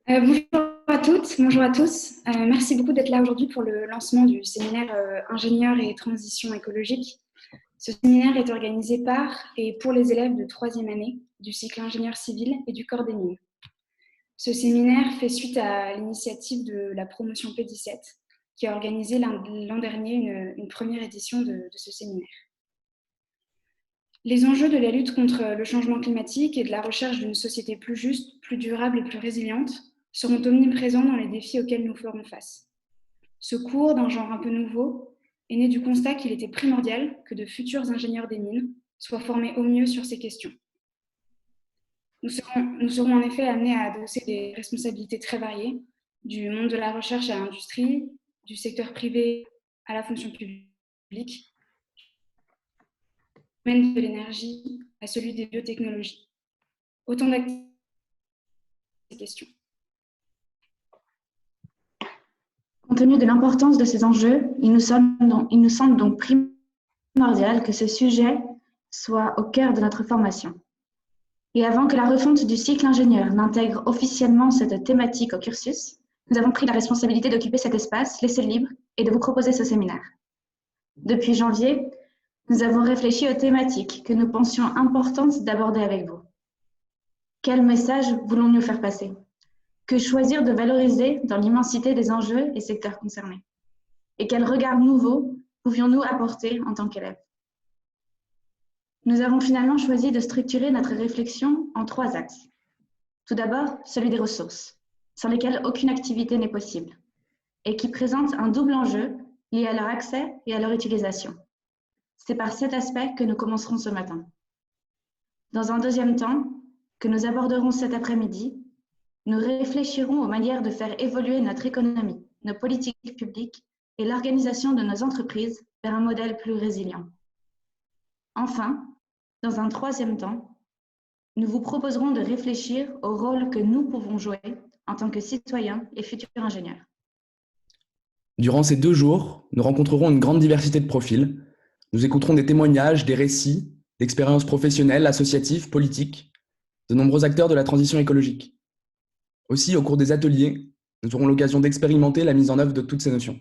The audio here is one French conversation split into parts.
Bonjour à toutes, bonjour à tous. Merci beaucoup d'être là aujourd'hui pour le lancement du séminaire Ingénieurs et transition écologique. Ce séminaire est organisé par et pour les élèves de troisième année du cycle ingénieur civil et du corps des mines. Ce séminaire fait suite à l'initiative de la promotion P17 qui a organisé l'an dernier une première édition de ce séminaire. Les enjeux de la lutte contre le changement climatique et de la recherche d'une société plus juste, plus durable et plus résiliente seront omniprésents dans les défis auxquels nous ferons face. Ce cours, d'un genre un peu nouveau, est né du constat qu'il était primordial que de futurs ingénieurs des mines soient formés au mieux sur ces questions. Nous serons en effet amenés à adosser des responsabilités très variées, du monde de la recherche à l'industrie, du secteur privé à la fonction publique, du domaine de l'énergie à celui des biotechnologies. Autant d'activités ces questions. Compte tenu de l'importance de ces enjeux, il nous semble donc primordial que ce sujet soit au cœur de notre formation. Et avant que la refonte du cycle ingénieur n'intègre officiellement cette thématique au cursus, nous avons pris la responsabilité d'occuper cet espace laissé libre et de vous proposer ce séminaire. Depuis janvier, nous avons réfléchi aux thématiques que nous pensions importantes d'aborder avec vous. Quel message voulons-nous faire passer ? Que choisir de valoriser dans l'immensité des enjeux et secteurs concernés? Et quel regard nouveau pouvions-nous apporter en tant qu'élèves? Nous avons finalement choisi de structurer notre réflexion en 3 axes. Tout d'abord, celui des ressources, sans lesquelles aucune activité n'est possible, et qui présentent un double enjeu lié à leur accès et à leur utilisation. C'est par cet aspect que nous commencerons ce matin. Dans un deuxième temps, que nous aborderons cet après-midi, nous réfléchirons aux manières de faire évoluer notre économie, nos politiques publiques et l'organisation de nos entreprises vers un modèle plus résilient. Enfin, dans un troisième temps, nous vous proposerons de réfléchir au rôle que nous pouvons jouer en tant que citoyens et futurs ingénieurs. Durant ces 2 jours, nous rencontrerons une grande diversité de profils. Nous écouterons des témoignages, des récits, d'expériences professionnelles, associatives, politiques, de nombreux acteurs de la transition écologique. Aussi, au cours des ateliers, nous aurons l'occasion d'expérimenter la mise en œuvre de toutes ces notions.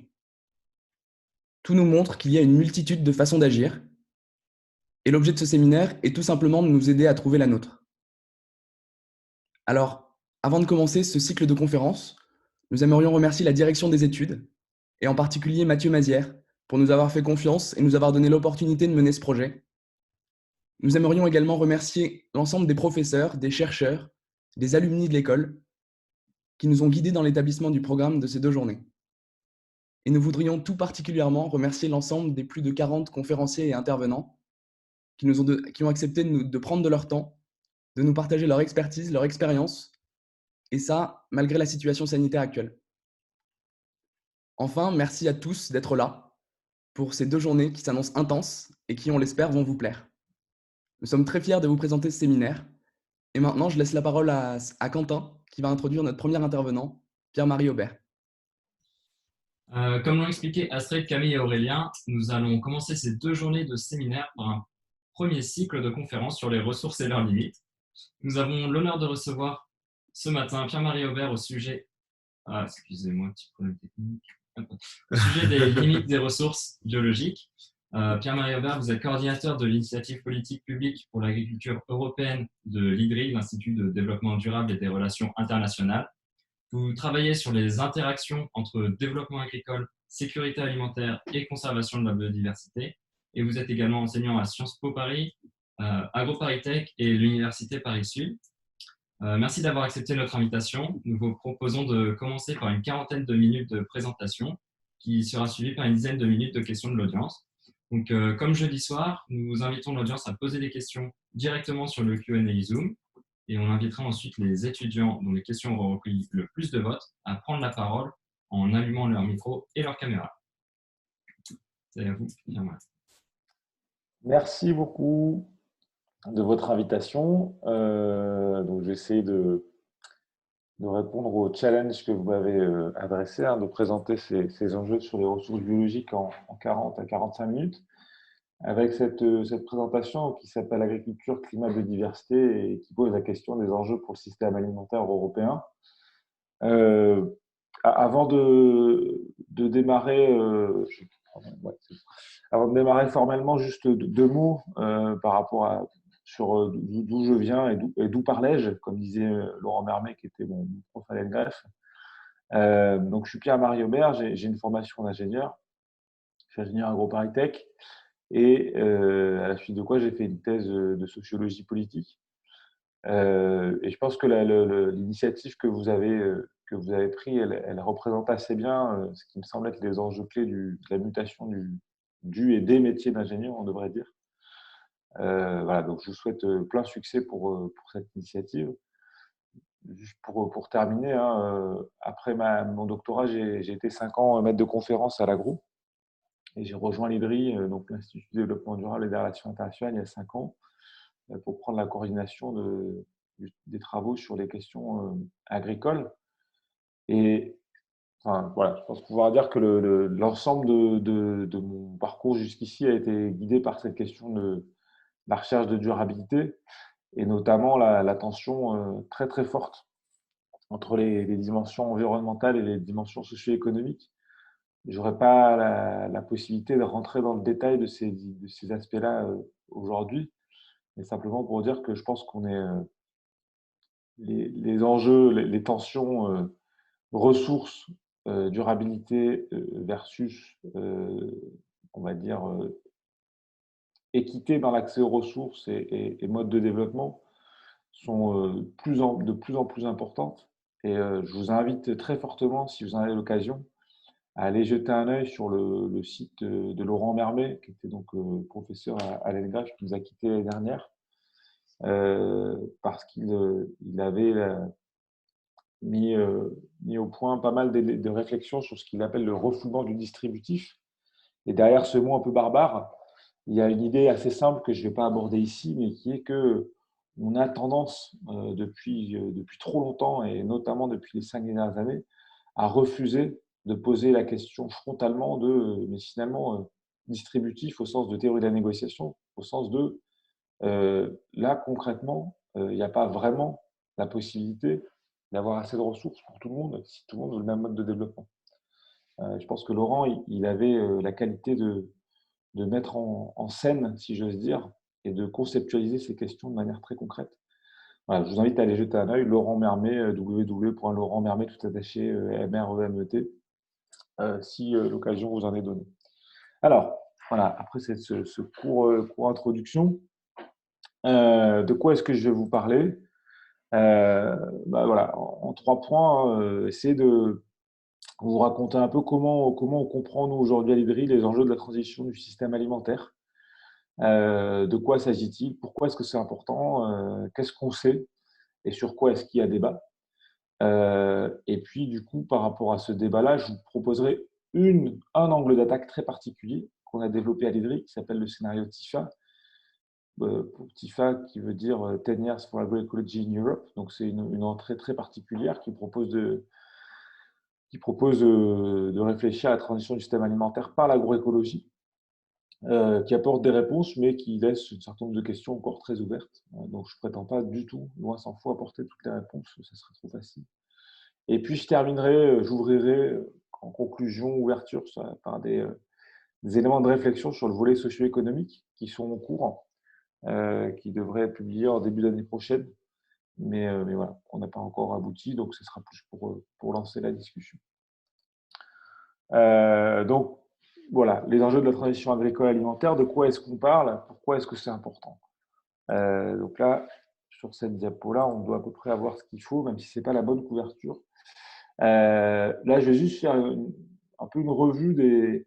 Tout nous montre qu'il y a une multitude de façons d'agir, et l'objet de ce séminaire est tout simplement de nous aider à trouver la nôtre. Alors, avant de commencer ce cycle de conférences, nous aimerions remercier la direction des études, et en particulier Mathieu Mazière, pour nous avoir fait confiance et nous avoir donné l'opportunité de mener ce projet. Nous aimerions également remercier l'ensemble des professeurs, des chercheurs, des alumni de l'école, qui nous ont guidés dans l'établissement du programme de ces 2 journées. Et nous voudrions tout particulièrement remercier l'ensemble des plus de 40 conférenciers et intervenants qui ont accepté de prendre de leur temps, de nous partager leur expertise, leur expérience, et ça, malgré la situation sanitaire actuelle. Enfin, merci à tous d'être là pour ces 2 journées qui s'annoncent intenses et qui, on l'espère, vont vous plaire. Nous sommes très fiers de vous présenter ce séminaire. Et maintenant, je laisse la parole à Quentin, qui va introduire notre premier intervenant, Pierre-Marie Aubert. Comme l'ont expliqué Astrid, Camille et Aurélien, nous allons commencer ces 2 journées de séminaire par un premier cycle de conférences sur les ressources et leurs limites. Nous avons l'honneur de recevoir ce matin Pierre-Marie Aubert au sujet, excusez-moi, petit problème technique, au sujet des limites des ressources biologiques. Pierre-Marie Aubert, vous êtes coordinateur de l'initiative politique publique pour l'agriculture européenne de l'IDRI, l'Institut de développement durable et des relations internationales. Vous travaillez sur les interactions entre développement agricole, sécurité alimentaire et conservation de la biodiversité. Et vous êtes également enseignant à Sciences Po Paris, AgroParisTech et l'Université Paris-Sud. Merci d'avoir accepté notre invitation. Nous vous proposons de commencer par une 40aine de minutes de présentation qui sera suivie par une dizaine de minutes de questions de l'audience. Donc, comme jeudi soir, nous invitons l'audience à poser des questions directement sur le Q&A Zoom. Et on invitera ensuite les étudiants dont les questions auront recueilli le plus de votes à prendre la parole en allumant leur micro et leur caméra. C'est à vous, Pierre-Marie. Merci beaucoup de votre invitation. Donc, je vais essayer de répondre au challenge que vous m'avez adressé, de présenter ces enjeux sur les ressources biologiques en 40 à 45 minutes. Avec cette présentation qui s'appelle Agriculture, climat, biodiversité et qui pose la question des enjeux pour le système alimentaire européen. Avant de démarrer, avant de démarrer formellement, juste deux mots par rapport sur d'où je viens et d'où parlais-je, comme disait Laurent Mermet, qui était mon prof à l'ENGREF. Donc, je suis Pierre-Marie Aubert, j'ai une formation d'ingénieur. Je suis ingénieur AgroParisTech et à la suite de quoi j'ai fait une thèse de sociologie politique. Et je pense que l'initiative que vous avez prise, elle représente assez bien ce qui me semble être les enjeux clés de la mutation du et des métiers d'ingénieur, on devrait dire. Voilà, donc je vous souhaite plein succès pour cette initiative. Juste pour terminer, hein, après mon doctorat, j'ai été 5 ans maître de conférence à l'agro et j'ai rejoint l'IDRI, donc l'Institut de développement durable et des relations internationales, il y a 5 ans, pour prendre la coordination des travaux sur les questions agricoles. Et enfin, voilà, je pense pouvoir dire que l'ensemble de mon parcours jusqu'ici a été guidé par cette question de la recherche de durabilité et notamment la tension très très forte entre les dimensions environnementales et les dimensions socio-économiques. Je n'aurais pas la possibilité de rentrer dans le détail de ces aspects-là aujourd'hui, mais simplement pour dire que je pense qu'on est les enjeux, les tensions ressources, durabilité versus, on va dire, équité dans l'accès aux ressources et mode de développement sont de plus en plus importantes. Et je vous invite très fortement, si vous en avez l'occasion, à aller jeter un œil sur le site de Laurent Mermet, qui était donc professeur à l'ENGREF, qui nous a quittés l'année dernière, parce qu'il avait mis au point pas mal de réflexions sur ce qu'il appelle le refoulement du distributif. Et derrière ce mot un peu barbare, il y a une idée assez simple que je ne vais pas aborder ici, mais qui est que on a tendance depuis trop longtemps, et notamment depuis les 5 dernières années, à refuser de poser la question frontalement mais finalement, distributif au sens de théorie de la négociation, au sens de là, concrètement, il n'y a pas vraiment la possibilité d'avoir assez de ressources pour tout le monde si tout le monde veut le même mode de développement. Je pense que Laurent, il avait la qualité de mettre en scène, si j'ose dire, et de conceptualiser ces questions de manière très concrète. Voilà, je vous invite à aller jeter un œil. Laurent Mermet, www.laurentmermet, tout attaché, M-R-E-M-E-T, si l'occasion vous en est donnée. Alors, voilà, après ce court introduction, de quoi est-ce que je vais vous parler? Voilà, en 3 points, essayer de vous raconter un peu comment on comprend, nous, aujourd'hui à l'IDRI, les enjeux de la transition du système alimentaire. De quoi s'agit-il? Pourquoi est-ce que c'est important? Qu'est-ce qu'on sait? Et sur quoi est-ce qu'il y a débat? Et puis, du coup, par rapport à ce débat-là, je vous proposerai un angle d'attaque très particulier qu'on a développé à l'IDRI, qui s'appelle le scénario TIFA. TIFA, qui veut dire 10 Years for Agroecology in Europe. Donc, c'est une entrée très particulière qui propose de réfléchir à la transition du système alimentaire par l'agroécologie, qui apporte des réponses, mais qui laisse un certain nombre de questions encore très ouvertes. Donc, je ne prétends pas du tout, loin s'en faut, apporter toutes les réponses, ça serait trop facile. Et puis, j'ouvrirai en conclusion, ouverture, par des éléments de réflexion sur le volet socio-économique qui sont en cours, qui devraient être publiés en début d'année prochaine. Mais voilà, on n'a pas encore abouti, donc ce sera plus pour lancer la discussion. Donc, voilà, les enjeux de la transition agricole alimentaire, de quoi est-ce qu'on parle? Pourquoi est-ce que c'est important? Donc là, sur cette diapo-là, on doit à peu près avoir ce qu'il faut, même si ce n'est pas la bonne couverture. Là, je vais juste faire un peu une revue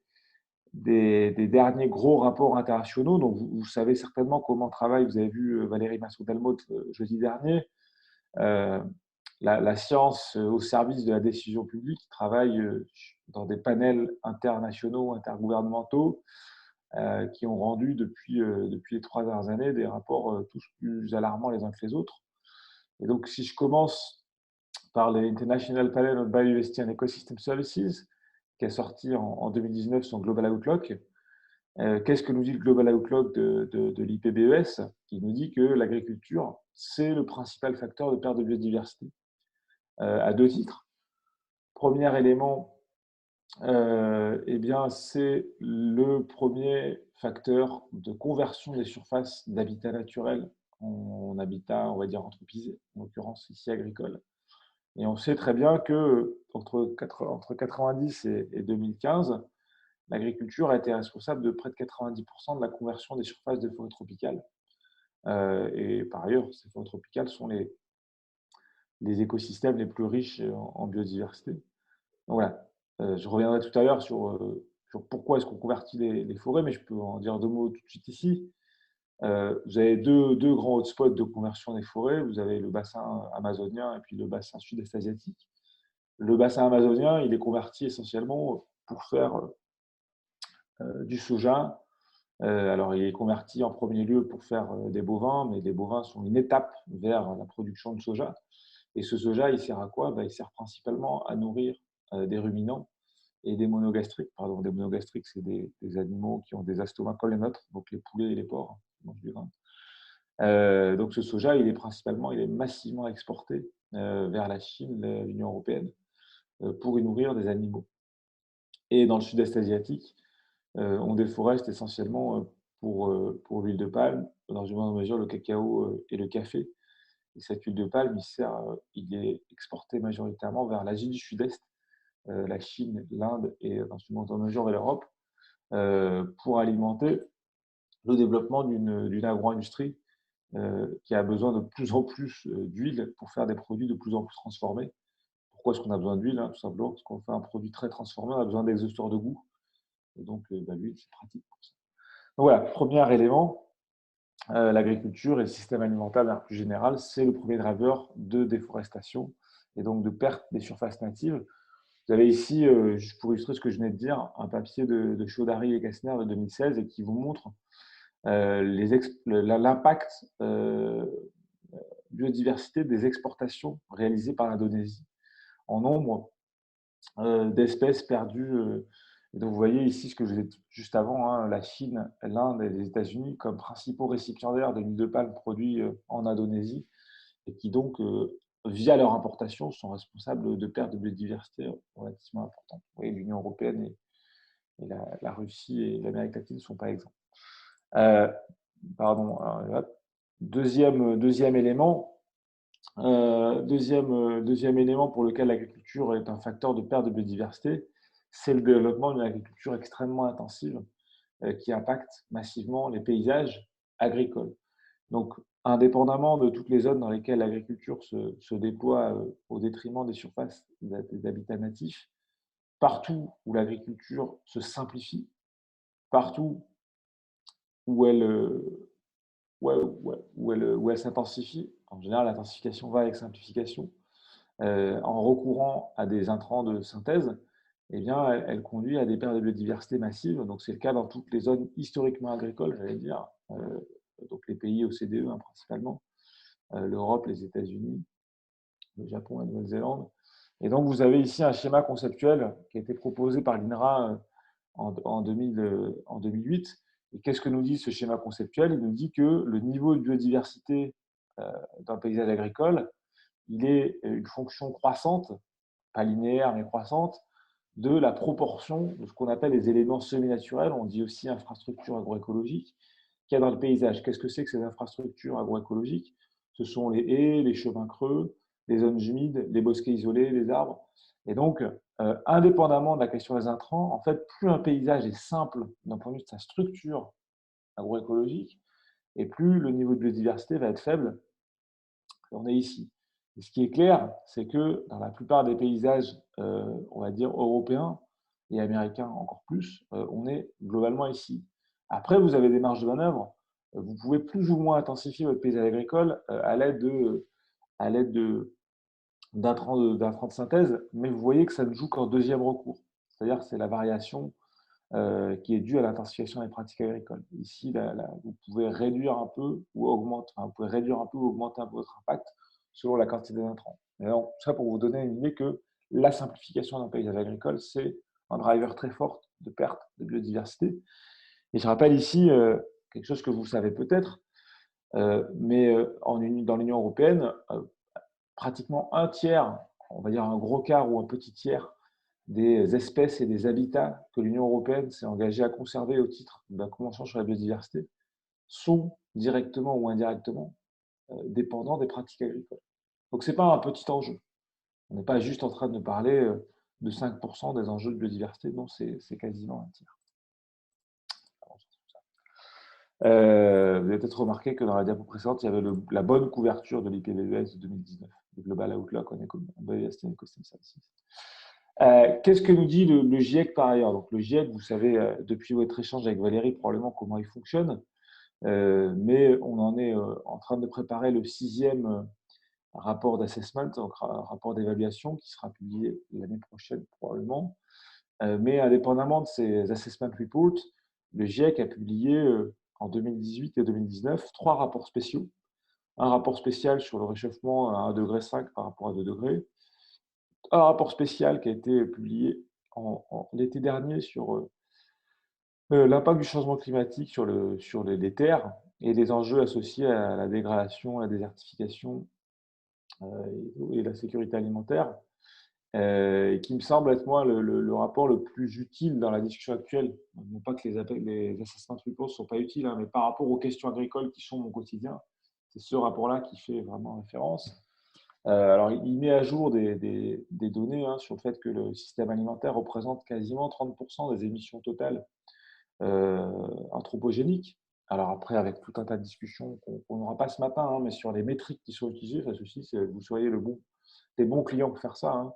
des derniers gros rapports internationaux. Donc, vous savez certainement comment travaille, vous avez vu Valérie Masson-Delmotte jeudi dernier, la science au service de la décision publique, travaille dans des panels internationaux, intergouvernementaux, qui ont rendu depuis les 3 dernières années des rapports tous plus alarmants les uns que les autres. Et donc, si je commence par l'International Panel on Biodiversity and Ecosystem Services, qui a sorti en 2019 son Global Outlook. Qu'est-ce que nous dit le Global Outlook de l'IPBES? Qui nous dit que l'agriculture, c'est le principal facteur de perte de biodiversité, à 2 titres. premier élément, eh bien, c'est le premier facteur de conversion des surfaces d'habitat naturel en habitat, on va dire, anthropisé, en l'occurrence ici agricole. Et on sait très bien que entre 90 et 2015, l'agriculture a été responsable de près de 90% de la conversion des surfaces de forêts tropicales. Et par ailleurs, ces forêts tropicales sont les écosystèmes les plus riches en biodiversité. Donc voilà, je reviendrai tout à l'heure sur pourquoi est-ce qu'on convertit les forêts, mais je peux en dire deux mots tout de suite ici. Vous avez deux grands hotspots de conversion des forêts. Vous avez le bassin amazonien et puis le bassin sud-est asiatique. Le bassin amazonien, il est converti essentiellement pour faire du soja. Alors, il est converti en premier lieu pour faire des bovins, mais les bovins sont une étape vers la production de soja. Et ce soja, il sert à quoi? Il sert principalement à nourrir des ruminants et des monogastriques. Pardon, des monogastriques, c'est des animaux qui ont des estomacs comme les nôtres, donc les poulets et les porcs qui mangent du grain. Donc ce soja, il est massivement exporté vers la Chine, l'Union européenne, pour y nourrir des animaux. Et dans le sud-est asiatique, on déforeste essentiellement pour l'huile de palme, dans une moindre mesure le cacao et le café. Et cette huile de palme, il est exporté majoritairement vers l'Asie du Sud-Est, la Chine, l'Inde et dans une moindre mesure vers l'Europe, pour alimenter le développement d'une agro-industrie qui a besoin de plus en plus d'huile pour faire des produits de plus en plus transformés. Pourquoi est-ce qu'on a besoin d'huile? Tout simplement parce qu'on fait un produit très transformé, on a besoin d'exhausteurs de goût. Et donc, l'huile, c'est pratique pour ça. Donc voilà, premier élément, l'agriculture et le système alimentaire en plus général, c'est le premier driver de déforestation et donc de perte des surfaces natives. Vous avez ici, juste pour illustrer ce que je venais de dire, un papier de Chaudhary et Kastner de 2016 et qui vous montre l'impact biodiversité des exportations réalisées par l'Indonésie en nombre d'espèces perdues. Et donc, vous voyez ici ce que je disais juste avant, hein, la Chine, l'Inde et les États-Unis comme principaux récipiendaires de l'huile de palme produite en Indonésie et qui donc, via leur importation, sont responsables de pertes de biodiversité relativement importantes. Vous voyez, l'Union européenne et la Russie et l'Amérique latine ne sont pas exempts. Pardon. Alors, deuxième élément. Deuxième élément pour lequel l'agriculture est un facteur de perte de biodiversité, c'est le développement d'une agriculture extrêmement intensive qui impacte massivement les paysages agricoles. Donc, indépendamment de toutes les zones dans lesquelles l'agriculture se déploie au détriment des surfaces des habitats natifs, partout où l'agriculture se simplifie, partout où elle s'intensifie, en général l'intensification va avec simplification, en recourant à des intrants de synthèse, eh bien, elle conduit à des pertes de biodiversité massives. Donc, c'est le cas dans toutes les zones historiquement agricoles, j'allais dire, donc les pays OCDE principalement, l'Europe, les États-Unis, le Japon, la Nouvelle-Zélande. Et donc, vous avez ici un schéma conceptuel qui a été proposé par l'INRA en 2008. Et qu'est-ce que nous dit ce schéma conceptuel? Il nous dit que le niveau de biodiversité d'un paysage agricole, il est une fonction croissante, pas linéaire mais croissante, de la proportion de ce qu'on appelle les éléments semi-naturels, on dit aussi infrastructures agroécologiques, qu'il y a dans le paysage. Qu'est-ce que c'est que ces infrastructures agroécologiques? Ce sont les haies, les chemins creux, les zones humides, les bosquets isolés, les arbres. Et donc, indépendamment de la question des intrants, en fait, plus un paysage est simple d'un point de vue de sa structure agroécologique, et plus le niveau de biodiversité va être faible. Et on est ici. Et ce qui est clair, c'est que dans la plupart des paysages, on va dire européens et américains encore plus, on est globalement ici. Après, vous avez des marges de manœuvre. Vous pouvez plus ou moins intensifier votre paysage agricole à l'aide d'intrants de synthèse, mais vous voyez que ça ne joue qu'en deuxième recours. C'est-à-dire que c'est la variation qui est due à l'intensification des pratiques agricoles. Ici, vous pouvez réduire un peu ou augmenter, un peu votre impact selon la quantité d'intrants. Et donc, ça pour vous donner une idée que la simplification d'un paysage agricole, c'est un driver très fort de perte de biodiversité. Et je rappelle ici quelque chose que vous savez peut-être, mais dans l'Union européenne, pratiquement un tiers on va dire un gros quart ou un petit tiers des espèces et des habitats que l'Union européenne s'est engagée à conserver au titre de la Convention sur la biodiversité sont directement ou indirectement dépendants des pratiques agricoles. Donc, ce n'est pas un petit enjeu. On n'est pas juste en train de parler de 5% des enjeux de biodiversité, non, c'est quasiment un tiers. Vous avez peut-être remarqué que dans la diapo précédente, il y avait la bonne couverture de l'IPBES de 2019, le Global Outlook on Biodiversity and Ecosystem Services. Qu'est-ce que nous dit le GIEC par ailleurs? Donc, le GIEC, vous savez, depuis votre échange avec Valérie, probablement comment il fonctionne, mais on en est en train de préparer le 6e rapport d'assessment, donc rapport d'évaluation qui sera publié l'année prochaine probablement. Mais indépendamment de ces assessment reports, le GIEC a publié en 2018 et 2019 3 rapports spéciaux. Un rapport spécial sur le réchauffement à 1,5 degré par rapport à 2 degrés. Un rapport spécial qui a été publié l'été dernier sur l'impact du changement climatique sur les terres et les enjeux associés à la dégradation, la désertification et la sécurité alimentaire, qui me semble être, moi, le rapport le plus utile dans la discussion actuelle. Non pas que les assessment reports ne sont pas utiles, hein, mais par rapport aux questions agricoles qui sont mon quotidien, c'est ce rapport-là qui fait vraiment référence. Alors, il met à jour des données sur le fait que le système alimentaire représente quasiment 30% des émissions totales anthropogéniques. Alors après, avec tout un tas de discussions qu'on n'aura pas ce matin, hein, mais sur les métriques qui sont utilisées, enfin, ceci, vous soyez des bons clients pour faire ça. Hein.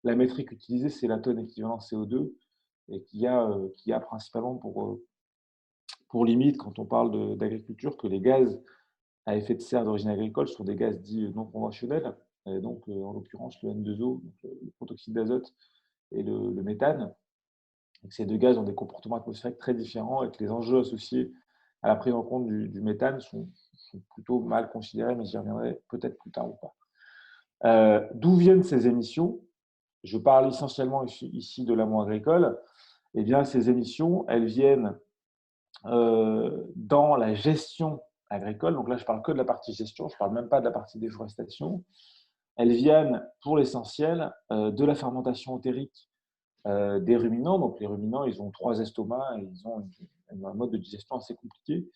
La métrique utilisée, c'est la tonne équivalent CO2 et qui a principalement pour limite, quand on parle d'agriculture, que les gaz à effet de serre d'origine agricole sont des gaz dits non conventionnels, et donc en l'occurrence le N2O, donc le protoxyde d'azote et le méthane. Et que ces deux gaz ont des comportements atmosphériques très différents et que les enjeux associés à la prise en compte du méthane sont plutôt mal considérés, mais j'y reviendrai peut-être plus tard ou pas. D'où viennent ces émissions? Je parle essentiellement ici de l'amont agricole. Eh bien, ces émissions, elles viennent dans la gestion agricole. Donc là, je ne parle que de la partie gestion, je ne parle même pas de la partie déforestation. Elles viennent pour l'essentiel de la fermentation entérique des ruminants. Donc les ruminants, ils ont 3 estomacs et ils ont un mode de digestion assez compliqué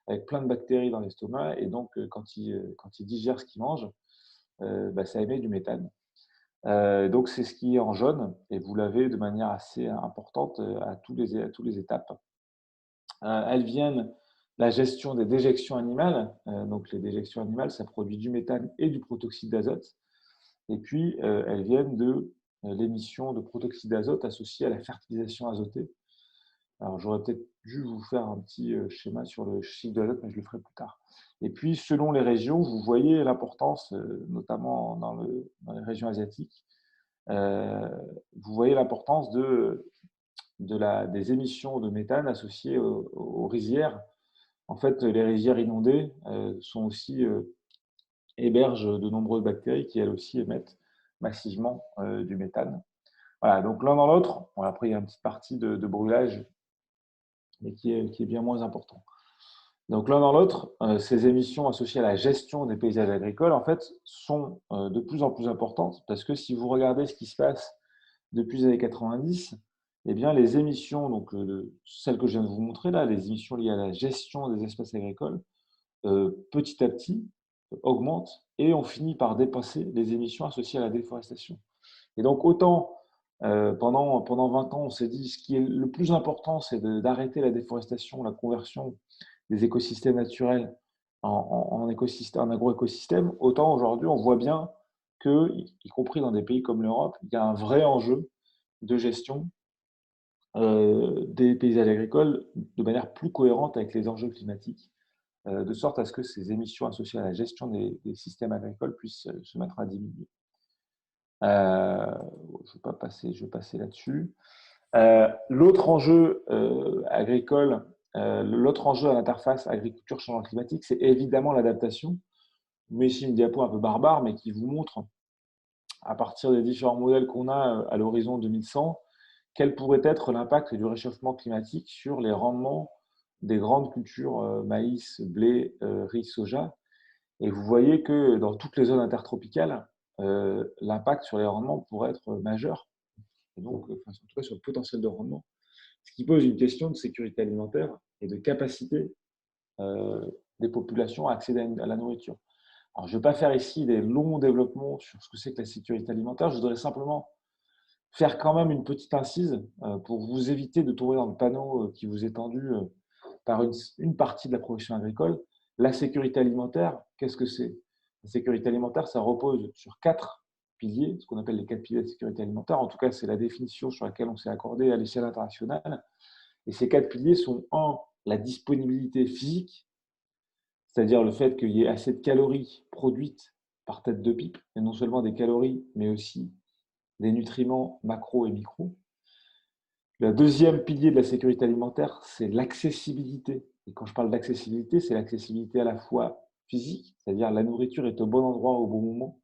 avec plein de bactéries dans l'estomac. Et donc, quand ils digèrent ce qu'ils mangent, ça émet du méthane. Donc, c'est ce qui est en jaune et vous l'avez de manière assez importante à toutes les étapes. Elles viennent la gestion des déjections animales. Donc, les déjections animales, ça produit du méthane et du protoxyde d'azote. Et puis, elles viennent de l'émission de protoxyde d'azote associée à la fertilisation azotée. Alors, j'aurais peut-être dû vous faire un petit schéma sur le cycle de l'azote, mais je le ferai plus tard. Et puis, selon les régions, vous voyez l'importance, notamment dans les régions asiatiques, vous voyez l'importance des émissions de méthane associées aux rizières. En fait, les rizières inondées sont aussi hébergent de nombreuses bactéries qui, elles aussi, émettent massivement du méthane. Voilà, donc l'un dans l'autre, après, il y a une petite partie de brûlage, mais qui est bien moins important. Donc l'un dans l'autre, ces émissions associées à la gestion des paysages agricoles, en fait, sont de plus en plus importantes, parce que si vous regardez ce qui se passe depuis les années 90, eh bien, les émissions, donc celles que je viens de vous montrer là, les émissions liées à la gestion des espaces agricoles, petit à petit, augmentent et on finit par dépasser les émissions associées à la déforestation. Et donc, autant pendant 20 ans, on s'est dit ce qui est le plus important, c'est d'arrêter la déforestation, la conversion des écosystèmes naturels en agroécosystèmes, autant aujourd'hui, on voit bien que, y compris dans des pays comme l'Europe, il y a un vrai enjeu de gestion des paysages agricoles de manière plus cohérente avec les enjeux climatiques, de sorte à ce que ces émissions associées à la gestion des systèmes agricoles puissent se mettre à diminuer. Je vais passer là-dessus. L'autre enjeu agricole, l'autre enjeu à l'interface agriculture-changement climatique, c'est évidemment l'adaptation. Mais ici une diapo un peu barbare, mais qui vous montre, à partir des différents modèles qu'on a à l'horizon 2100, quel pourrait être l'impact du réchauffement climatique sur les rendements des grandes cultures maïs, blé, riz, soja. Et vous voyez que dans toutes les zones intertropicales, l'impact sur les rendements pourrait être majeur, et donc, en tout cas sur le potentiel de rendement, ce qui pose une question de sécurité alimentaire et de capacité des populations à accéder à la nourriture. Alors, je ne vais pas faire ici des longs développements sur ce que c'est que la sécurité alimentaire, je voudrais simplement faire quand même une petite incise pour vous éviter de tomber dans le panneau qui vous est tendu par une partie de la production agricole. La sécurité alimentaire, qu'est-ce que c'est? La sécurité alimentaire, ça repose sur 4 piliers, ce qu'on appelle les 4 piliers de sécurité alimentaire. En tout cas, c'est la définition sur laquelle on s'est accordé à l'échelle internationale. Et ces 4 piliers sont, 1, la disponibilité physique, c'est-à-dire le fait qu'il y ait assez de calories produites par tête de pipe, et non seulement des calories, mais aussi des nutriments macro et micro. Le deuxième pilier de la sécurité alimentaire, c'est l'accessibilité. Et quand je parle d'accessibilité, c'est l'accessibilité à la fois physique, c'est-à-dire la nourriture est au bon endroit au bon moment,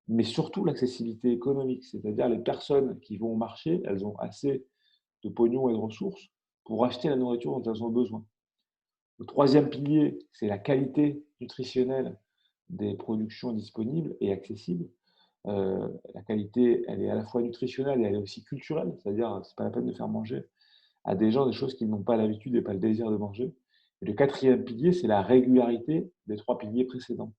mais surtout l'accessibilité économique, c'est-à-dire les personnes qui vont au marché, elles ont assez de pognon et de ressources pour acheter la nourriture dont elles ont besoin. Le troisième pilier, c'est la qualité nutritionnelle des productions disponibles et accessibles. La qualité, elle est à la fois nutritionnelle et elle est aussi culturelle, c'est-à-dire c'est pas la peine de faire manger à des gens des choses qu'ils n'ont pas l'habitude et pas le désir de manger. Et le quatrième pilier, c'est la régularité des 3 piliers précédents.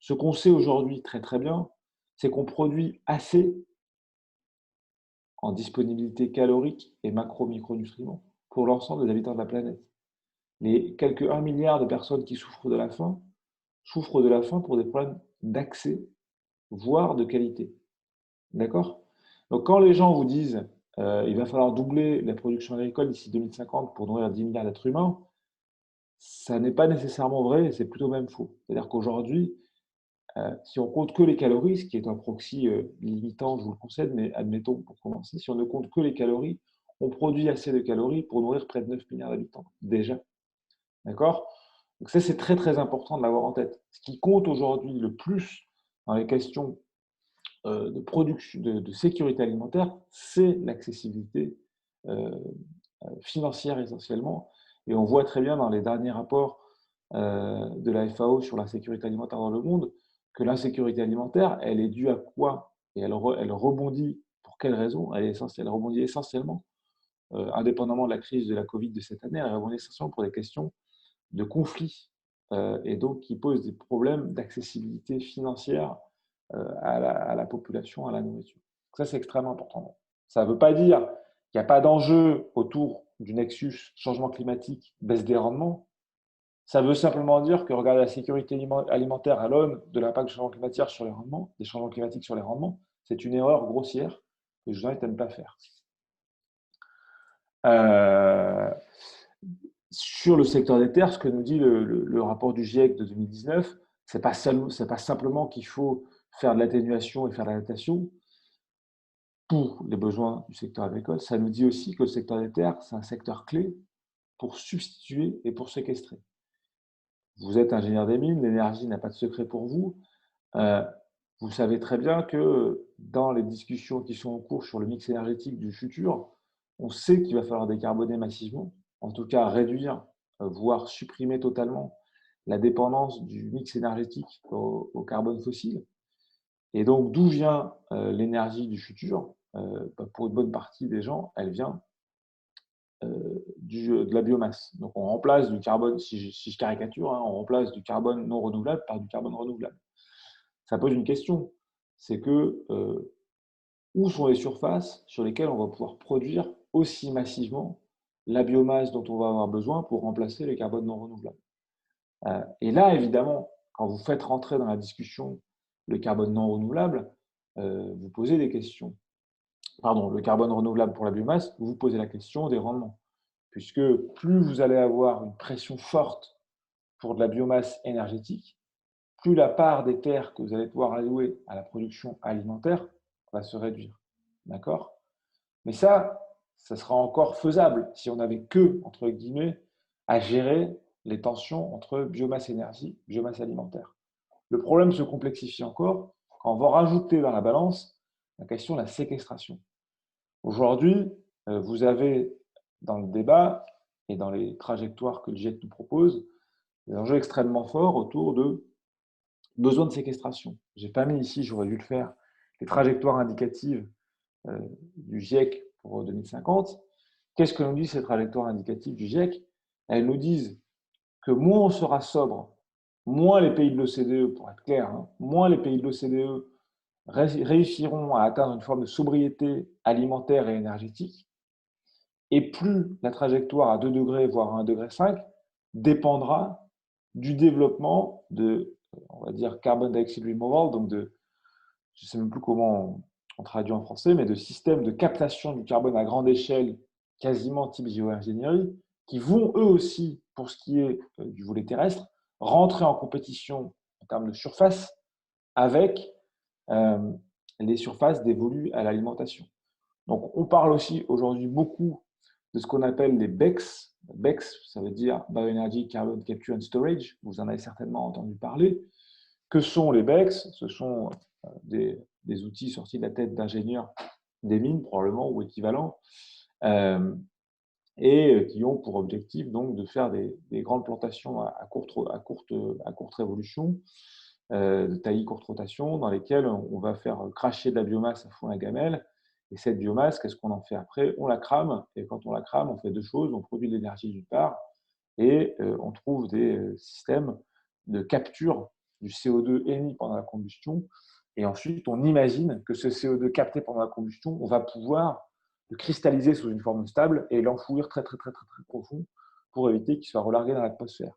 Ce qu'on sait aujourd'hui très très bien, c'est qu'on produit assez en disponibilité calorique et macro-micronutriments pour l'ensemble des habitants de la planète. Les quelques 1 milliard de personnes qui souffrent de la faim pour des problèmes d'accès, voire de qualité. D'accord? Donc, quand les gens vous disent il va falloir doubler la production agricole d'ici 2050 pour nourrir 10 milliards d'êtres humains, ça n'est pas nécessairement vrai et c'est plutôt même faux. C'est-à-dire qu'aujourd'hui, si on compte que les calories, ce qui est un proxy limitant, je vous le concède, mais admettons pour commencer, si on ne compte que les calories, on produit assez de calories pour nourrir près de 9 milliards d'habitants, déjà. D'accord? Donc ça, c'est très très important de l'avoir en tête. Ce qui compte aujourd'hui le plus dans les questions de production, de sécurité alimentaire, c'est l'accessibilité financière essentiellement. Et on voit très bien dans les derniers rapports de la FAO sur la sécurité alimentaire dans le monde que l'insécurité alimentaire, elle est due à quoi? Et elle rebondit pour quelles raisons? Elle rebondit essentiellement, indépendamment de la crise de la Covid de cette année, elle rebondit essentiellement pour des questions de conflits et donc qui posent des problèmes d'accessibilité financière à la population, à la nourriture. Ça, c'est extrêmement important. Ça ne veut pas dire qu'il n'y a pas d'enjeu autour du nexus changement climatique, baisse des rendements. Ça veut simplement dire que regarder la sécurité alimentaire à l'aune de l'impact du changement climatique sur les rendements, des changements climatiques sur les rendements, c'est une erreur grossière que je vous invite à ne pas faire. Sur le secteur des terres, ce que nous dit le rapport du GIEC de 2019, ce n'est pas simplement qu'il faut faire de l'atténuation et faire de l'adaptation pour les besoins du secteur agricole, ça nous dit aussi que le secteur des terres, c'est un secteur clé pour substituer et pour séquestrer. Vous êtes ingénieur des mines, l'énergie n'a pas de secret pour vous. Vous savez très bien que dans les discussions qui sont en cours sur le mix énergétique du futur, on sait qu'il va falloir décarboner massivement, en tout cas réduire, voire supprimer totalement la dépendance du mix énergétique au carbone fossile. Et donc, d'où vient l'énergie du futur? Pour une bonne partie des gens, elle vient de la biomasse. Donc, on remplace du carbone, si je caricature, on remplace du carbone non renouvelable par du carbone renouvelable. Ça pose une question, c'est que où sont les surfaces sur lesquelles on va pouvoir produire aussi massivement la biomasse dont on va avoir besoin pour remplacer les carbones non renouvelables? Et là, évidemment, quand vous faites rentrer dans la discussion le carbone non renouvelable, vous posez des questions. Pardon, le carbone renouvelable pour la biomasse, vous posez la question des rendements. Puisque plus vous allez avoir une pression forte pour de la biomasse énergétique, plus la part des terres que vous allez pouvoir allouer à la production alimentaire va se réduire. D'accord? Mais ça sera encore faisable si on n'avait que, entre guillemets, à gérer les tensions entre biomasse énergie, biomasse alimentaire. Le problème se complexifie encore quand on va rajouter dans la balance la question de la séquestration. Aujourd'hui, vous avez dans le débat et dans les trajectoires que le GIEC nous propose, des enjeux extrêmement forts autour de besoin de séquestration. Je n'ai pas mis ici, j'aurais dû le faire, les trajectoires indicatives du GIEC pour 2050. Qu'est-ce que nous disent ces trajectoires indicatives du GIEC? Elles nous disent que moins on sera sobre, moins les pays de l'OCDE, pour être clair, hein, moins les pays de l'OCDE réussiront à atteindre une forme de sobriété alimentaire et énergétique, et plus la trajectoire à 2 degrés, voire à 1,5 degré, dépendra du développement de, on va dire, carbon dioxide removal, donc de, je ne sais même plus comment on traduit en français, mais de systèmes de captation du carbone à grande échelle, quasiment type géo-ingénierie, qui vont eux aussi, pour ce qui est du volet terrestre, rentrer en compétition en termes de surface avec les surfaces dévolues à l'alimentation. Donc, on parle aussi aujourd'hui beaucoup de ce qu'on appelle les BECS. BECS, ça veut dire Bioenergy Carbon Capture and Storage. Vous en avez certainement entendu parler. Que sont les BECS? Ce sont des outils sortis de la tête d'ingénieurs des mines, probablement, ou équivalents, et qui ont pour objectif donc de faire des grandes plantations à courte révolution, de taillis courte rotation, dans lesquelles on va faire cracher de la biomasse à fond la gamelle. Et cette biomasse, qu'est-ce qu'on en fait après? On la crame, et quand on la crame, on fait deux choses. On produit de l'énergie d'une part, et on trouve des systèmes de capture du CO2 émis pendant la combustion. Et ensuite, on imagine que ce CO2 capté pendant la combustion, on va pouvoir le cristalliser sous une forme stable et l'enfouir très profond pour éviter qu'il soit relargué dans l'atmosphère.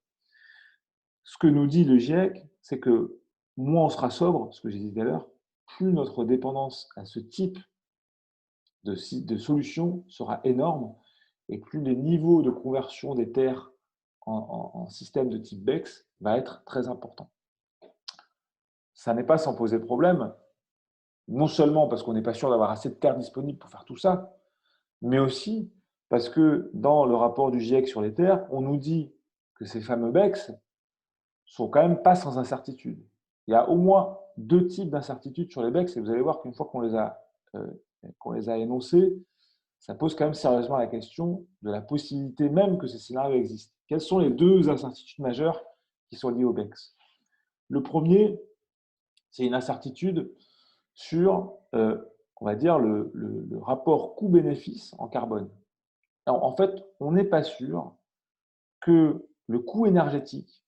Ce que nous dit le GIEC, c'est que moins on sera sobre, ce que j'ai dit tout à l'heure, plus notre dépendance à ce type de solution sera énorme, et plus les niveaux de conversion des terres en système de type BECS va être très important. Ça n'est pas sans poser problème, non seulement parce qu'on n'est pas sûr d'avoir assez de terres disponibles pour faire tout ça, mais aussi parce que dans le rapport du GIEC sur les terres, on nous dit que ces fameux BECS sont quand même pas sans incertitude. Il y a au moins deux types d'incertitudes sur les BECS, et vous allez voir qu'une fois qu'on les a énoncés, ça pose quand même sérieusement la question de la possibilité même que ces scénarios existent. Quelles sont les deux incertitudes majeures qui sont liées aux BECS? Le premier, c'est une incertitude sur, on va dire, le rapport coût-bénéfice en carbone. Alors, en fait, on n'est pas sûr que le coût énergétique,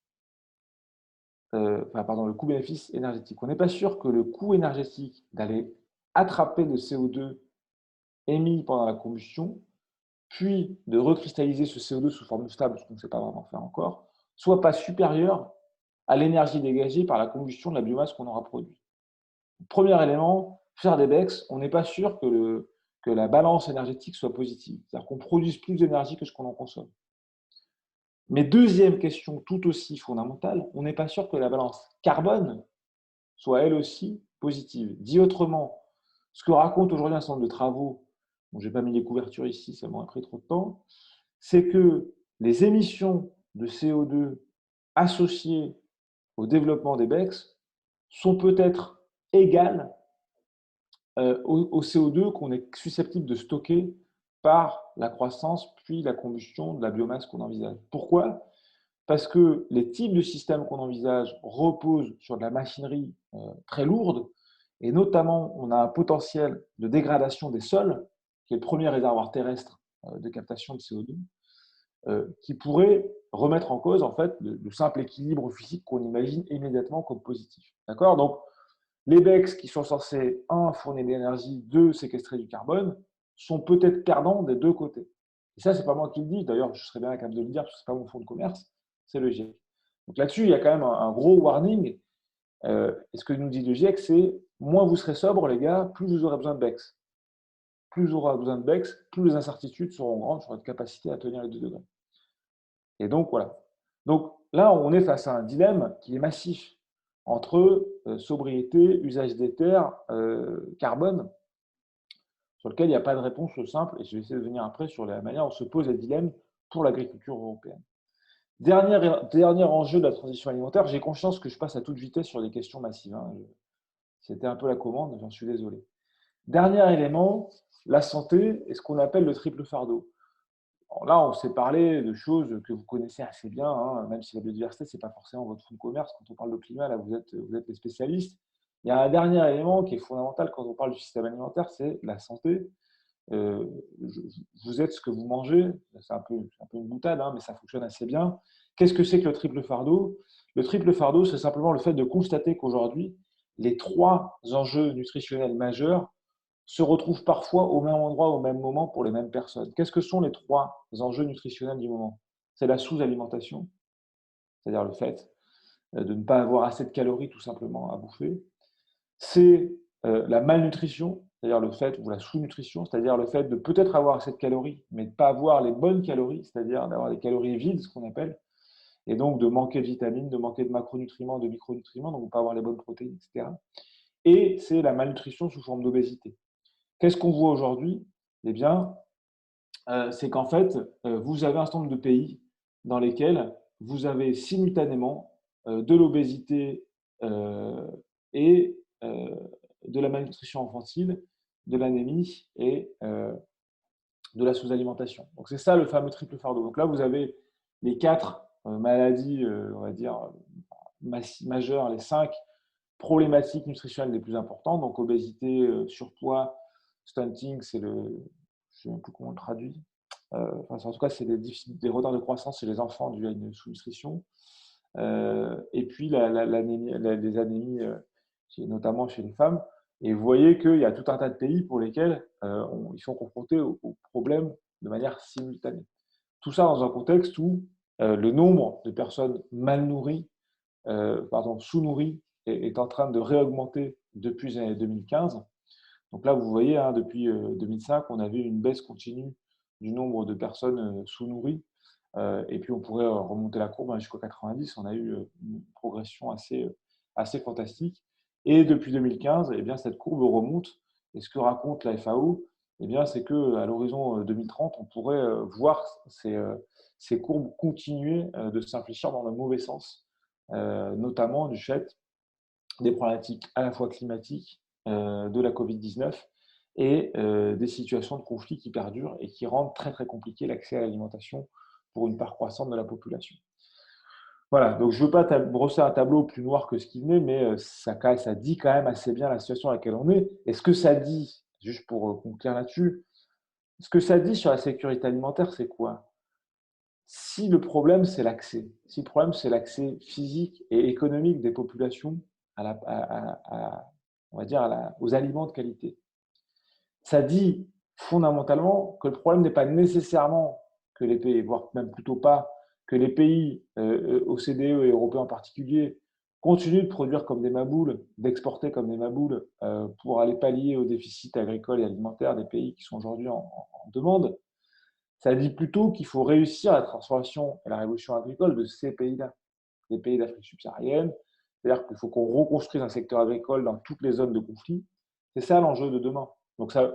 le coût-bénéfice énergétique, on n'est pas sûr que le coût énergétique d'aller attraper le CO2 émis pendant la combustion, puis de recristalliser ce CO2 sous forme stable, ce qu'on ne sait pas vraiment faire encore, soit pas supérieur à l'énergie dégagée par la combustion de la biomasse qu'on aura produite. Premier élément, faire des BECS, on n'est pas sûr que la balance énergétique soit positive, c'est-à-dire qu'on produise plus d'énergie que ce qu'on en consomme. Mais deuxième question tout aussi fondamentale, on n'est pas sûr que la balance carbone soit elle aussi positive. Dit autrement, ce que raconte aujourd'hui un certain nombre de travaux, dont je n'ai pas mis les couvertures ici, ça m'aurait pris trop de temps, c'est que les émissions de CO2 associées au développement des BECS sont peut-être égales au CO2 qu'on est susceptible de stocker par la croissance puis la combustion de la biomasse qu'on envisage. Pourquoi? Parce que les types de systèmes qu'on envisage reposent sur de la machinerie très lourde, et notamment on a un potentiel de dégradation des sols, qui est le premier réservoir terrestre de captation de CO2, qui pourrait remettre en cause en fait le simple équilibre physique qu'on imagine immédiatement comme positif. D'accord? Donc, les BECS qui sont censés, 1, fournir de l'énergie, 2, séquestrer du carbone, sont peut-être perdants des deux côtés. Et ça, ce n'est pas moi qui le dis, d'ailleurs, je serais bien capable de le dire, parce que ce n'est pas mon fonds de commerce, c'est le GIEC. Donc là-dessus, il y a quand même un gros warning. Et ce que nous dit le GIEC, c'est moins vous serez sobre, les gars, plus vous aurez besoin de BECS. Plus vous aurez besoin de BECS, plus les incertitudes seront grandes sur votre capacité à tenir les 2 degrés. Et donc, voilà. Donc là, on est face à un dilemme qui est massif entre sobriété, usage des terres, carbone, sur lequel il n'y a pas de réponse simple, et je vais essayer de venir après sur la manière dont se pose les dilemmes pour l'agriculture européenne. Dernier enjeu de la transition alimentaire, j'ai conscience que je passe à toute vitesse sur des questions massives. Hein. C'était un peu la commande, j'en suis désolé. Dernier élément, la santé et ce qu'on appelle le triple fardeau. Là, on s'est parlé de choses que vous connaissez assez bien, hein, même si la biodiversité, ce n'est pas forcément votre fonds de commerce. Quand on parle de climat, là, vous êtes les spécialistes. Il y a un dernier élément qui est fondamental quand on parle du système alimentaire, c'est la santé. Vous êtes ce que vous mangez. C'est un peu une boutade, hein, mais ça fonctionne assez bien. Qu'est-ce que c'est que le triple fardeau? Le triple fardeau, c'est simplement le fait de constater qu'aujourd'hui, les 3 enjeux nutritionnels majeurs se retrouvent parfois au même endroit, au même moment pour les mêmes personnes. Qu'est-ce que sont les 3 enjeux nutritionnels du moment? C'est la sous-alimentation, c'est-à-dire le fait de ne pas avoir assez de calories tout simplement à bouffer. C'est la malnutrition, c'est-à-dire le fait, ou la sous-nutrition, c'est-à-dire le fait de peut-être avoir assez de calories, mais de ne pas avoir les bonnes calories, c'est-à-dire d'avoir des calories vides, ce qu'on appelle, et donc de manquer de vitamines, de manquer de macronutriments, de micronutriments, donc de ne pas avoir les bonnes protéines, etc. Et c'est la malnutrition sous forme d'obésité. Qu'est-ce qu'on voit aujourd'hui? Eh bien, c'est qu'en fait, vous avez un certain nombre de pays dans lesquels vous avez simultanément de l'obésité et de la malnutrition infantile, de l'anémie et de la sous-alimentation. Donc c'est ça le fameux triple fardeau. Donc là, vous avez les 4 maladies, on va dire, majeures, les 5 problématiques nutritionnelles les plus importantes. Donc obésité, surpoids, stunting, c'est je ne sais même plus comment on le traduit. En tout cas, c'est des retards de croissance chez les enfants dus à une sous-nutrition. Et puis les anémies, notamment chez les femmes. Et vous voyez qu'il y a tout un tas de pays pour lesquels ils sont confrontés aux problèmes de manière simultanée. Tout ça dans un contexte où le nombre de personnes sous-nourries est en train de réaugmenter depuis les années 2015. Donc là, vous voyez, hein, depuis 2005, on avait une baisse continue du nombre de personnes sous-nourries. Et puis, on pourrait remonter la courbe jusqu'au 90. On a eu une progression assez fantastique. Et depuis 2015, eh bien, cette courbe remonte. Et ce que raconte la FAO, eh bien, c'est qu'à l'horizon 2030, on pourrait voir ces courbes continuer de s'infléchir dans le mauvais sens, notamment du fait des problématiques à la fois climatiques, de la Covid-19 et des situations de conflit qui perdurent et qui rendent très très compliqué l'accès à l'alimentation pour une part croissante de la population. Voilà, donc je ne veux pas brosser un tableau plus noir que ce qu'il n'est, mais ça dit quand même assez bien la situation à laquelle on est. Et ce que ça dit, juste pour conclure là-dessus, ce que ça dit sur la sécurité alimentaire, c'est quoi? Si le problème, c'est l'accès, si le problème, c'est l'accès physique et économique des populations on va dire aux aliments de qualité, ça dit fondamentalement que le problème n'est pas nécessairement que les pays, voire même plutôt pas, que les pays OCDE et européens en particulier continuent de produire comme des maboules, d'exporter comme des maboules pour aller pallier aux déficits agricoles et alimentaires des pays qui sont aujourd'hui en demande. Ça dit plutôt qu'il faut réussir la transformation et la révolution agricole de ces pays-là, des pays d'Afrique subsaharienne. C'est-à-dire qu'il faut qu'on reconstruise un secteur agricole dans toutes les zones de conflit. C'est ça l'enjeu de demain. Donc ça ne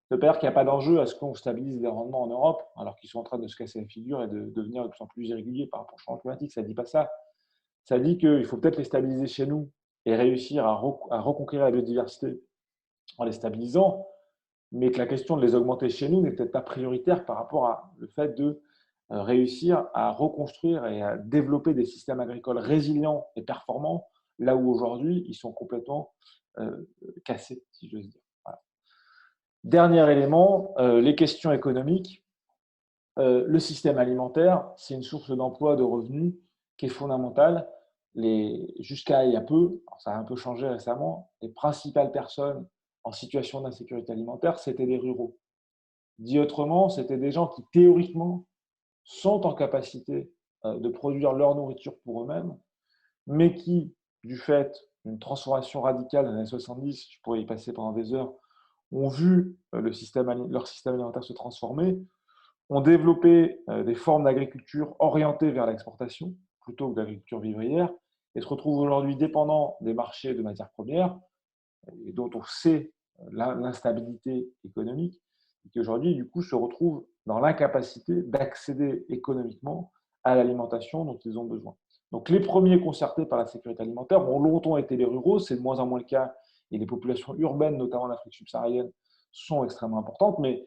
veut pas dire qu'il n'y a pas d'enjeu à ce qu'on stabilise les rendements en Europe, alors qu'ils sont en train de se casser la figure et de devenir de plus en plus irréguliers par rapport au changement climatique. Ça ne dit pas ça. Ça dit qu'il faut peut-être les stabiliser chez nous et réussir à reconquérir la biodiversité en les stabilisant, mais que la question de les augmenter chez nous n'est peut-être pas prioritaire par rapport à le fait de réussir à reconstruire et à développer des systèmes agricoles résilients et performants, là où aujourd'hui, ils sont complètement cassés, si j'ose dire. Voilà. Dernier élément, les questions économiques. Le système alimentaire, c'est une source d'emploi, de revenus qui est fondamentale. Jusqu'à il y a peu, ça a un peu changé récemment, les principales personnes en situation d'insécurité alimentaire, c'était des ruraux. Dit autrement, c'était des gens qui, théoriquement, sont en capacité de produire leur nourriture pour eux-mêmes, mais qui, du fait d'une transformation radicale dans les années 70, je pourrais y passer pendant des heures, ont vu leur système alimentaire se transformer, ont développé des formes d'agriculture orientées vers l'exportation, plutôt que d'agriculture vivrière, et se retrouvent aujourd'hui dépendants des marchés de matières premières, et dont on sait l'instabilité économique, et qui aujourd'hui, du coup, se retrouvent dans l'incapacité d'accéder économiquement à l'alimentation dont ils ont besoin. Donc, les premiers concertés par la sécurité alimentaire ont longtemps été les ruraux, c'est de moins en moins le cas, et les populations urbaines, notamment en Afrique subsaharienne, sont extrêmement importantes, mais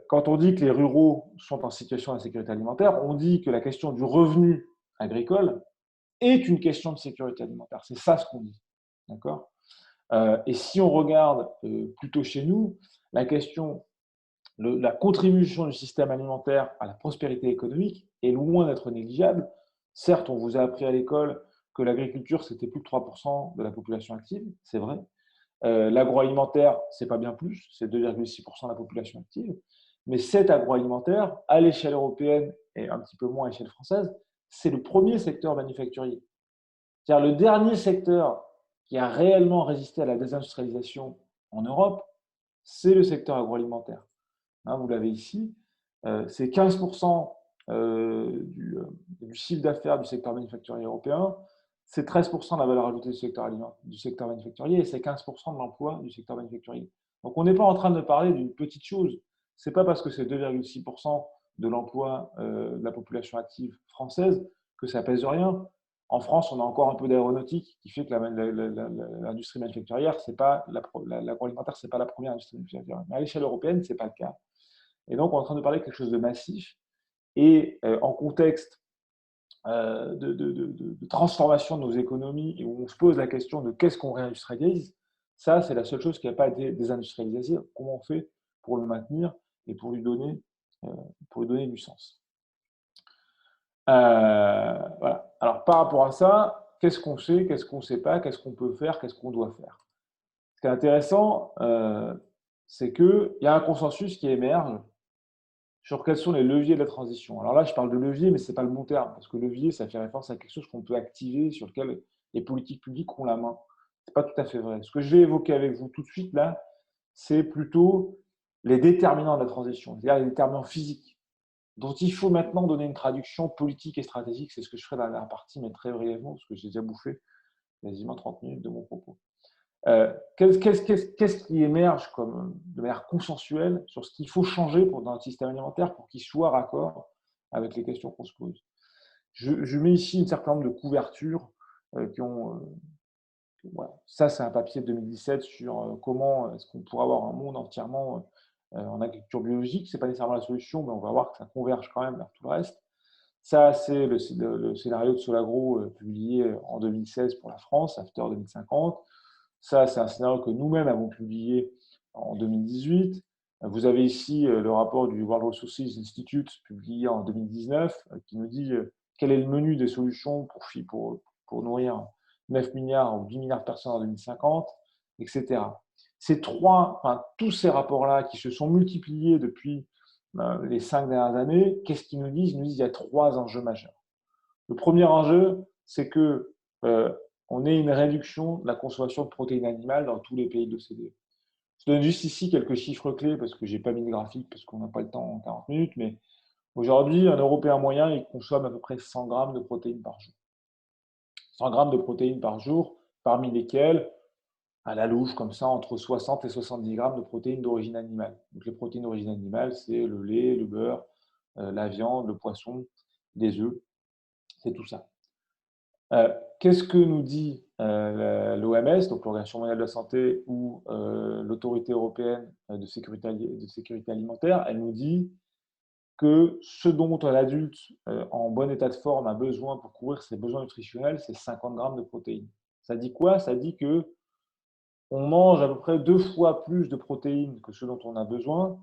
Quand on dit que les ruraux sont en situation d'insécurité alimentaire, on dit que la question du revenu agricole est une question de sécurité alimentaire. C'est ça ce qu'on dit. D'accord ? Et si on regarde plutôt chez nous, la question, la contribution du système alimentaire à la prospérité économique est loin d'être négligeable. Certes, on vous a appris à l'école que l'agriculture, c'était plus de 3% de la population active, c'est vrai. L'agroalimentaire, c'est pas bien plus, c'est 2,6% de la population active. Mais cet agroalimentaire, à l'échelle européenne et un petit peu moins à l'échelle française, c'est le premier secteur manufacturier. C'est-à-dire le dernier secteur qui a réellement résisté à la désindustrialisation en Europe, c'est le secteur agroalimentaire. Hein, vous l'avez ici, c'est 15% du chiffre d'affaires du secteur manufacturier européen, c'est 13% de la valeur ajoutée du secteur manufacturier et c'est 15% de l'emploi du secteur manufacturier. Donc on n'est pas en train de parler d'une petite chose. Ce n'est pas parce que c'est 2,6% de l'emploi de la population active française que ça pèse rien. En France, on a encore un peu d'aéronautique qui fait que l'industrie manufacturière, l'agroalimentaire, ce n'est pas la première industrie manufacturière. Mais à l'échelle européenne, ce n'est pas le cas. Et donc, on est en train de parler de quelque chose de massif. Et en contexte de transformation de nos économies, et où on se pose la question de qu'est-ce qu'on réindustrialise, ça, c'est la seule chose qui n'a pas été désindustrialisée. Comment on fait pour le maintenir et pour lui donner du sens. Voilà. Alors, par rapport à ça, qu'est-ce qu'on sait, qu'est-ce qu'on ne sait pas, qu'est-ce qu'on peut faire, qu'est-ce qu'on doit faire. Ce qui est intéressant, c'est qu'il y a un consensus qui émerge sur quels sont les leviers de la transition. Alors là, je parle de levier, mais ce n'est pas le bon terme, parce que levier, ça fait référence à quelque chose qu'on peut activer, sur lequel les politiques publiques ont la main. Ce n'est pas tout à fait vrai. Ce que je vais évoquer avec vous tout de suite, là, c'est plutôt les déterminants de la transition, c'est-à-dire les déterminants physiques, dont il faut maintenant donner une traduction politique et stratégique. C'est ce que je ferai dans la dernière partie, mais très brièvement, parce que j'ai déjà bouffé quasiment 30 minutes de mon propos. Qu'est-ce qui émerge de manière consensuelle sur ce qu'il faut changer dans notre système alimentaire pour qu'il soit raccord avec les questions qu'on se pose. Je mets ici un certain nombre de couvertures voilà. Ça, c'est un papier de 2017 sur comment est-ce qu'on pourrait avoir un monde entièrement en agriculture biologique. Ce n'est pas nécessairement la solution, mais on va voir que ça converge quand même vers tout le reste. Ça, c'est le scénario de Solagro publié en 2016 pour la France, After 2050. Ça, c'est un scénario que nous-mêmes avons publié en 2018. Vous avez ici le rapport du World Resources Institute publié en 2019 qui nous dit quel est le menu des solutions pour nourrir 9 milliards ou 10 milliards de personnes en 2050, etc. Tous ces rapports-là qui se sont multipliés depuis les 5 dernières années, qu'est-ce qu'ils nous disent ? Ils nous disent qu'il y a 3 enjeux majeurs. Le premier enjeu, c'est que on ait une réduction de la consommation de protéines animales dans tous les pays de l'OCDE. Je donne juste ici quelques chiffres clés parce que je n'ai pas mis de graphique parce qu'on n'a pas le temps en 40 minutes, mais aujourd'hui, un Européen moyen, il consomme à peu près 100 grammes de protéines par jour. 100 grammes de protéines par jour, parmi lesquelles, à la louche, comme ça, entre 60 et 70 grammes de protéines d'origine animale. Donc les protéines d'origine animale, c'est le lait, le beurre, la viande, le poisson, les œufs, c'est tout ça. Qu'est-ce que nous dit l'OMS, donc l'Organisation mondiale de la santé, ou l'Autorité européenne de sécurité alimentaire? Elle nous dit que ce dont un adulte en bon état de forme a besoin pour couvrir ses besoins nutritionnels, c'est 50 grammes de protéines. Ça dit quoi? Ça dit que on mange à peu près 2 fois plus de protéines que ce dont on a besoin,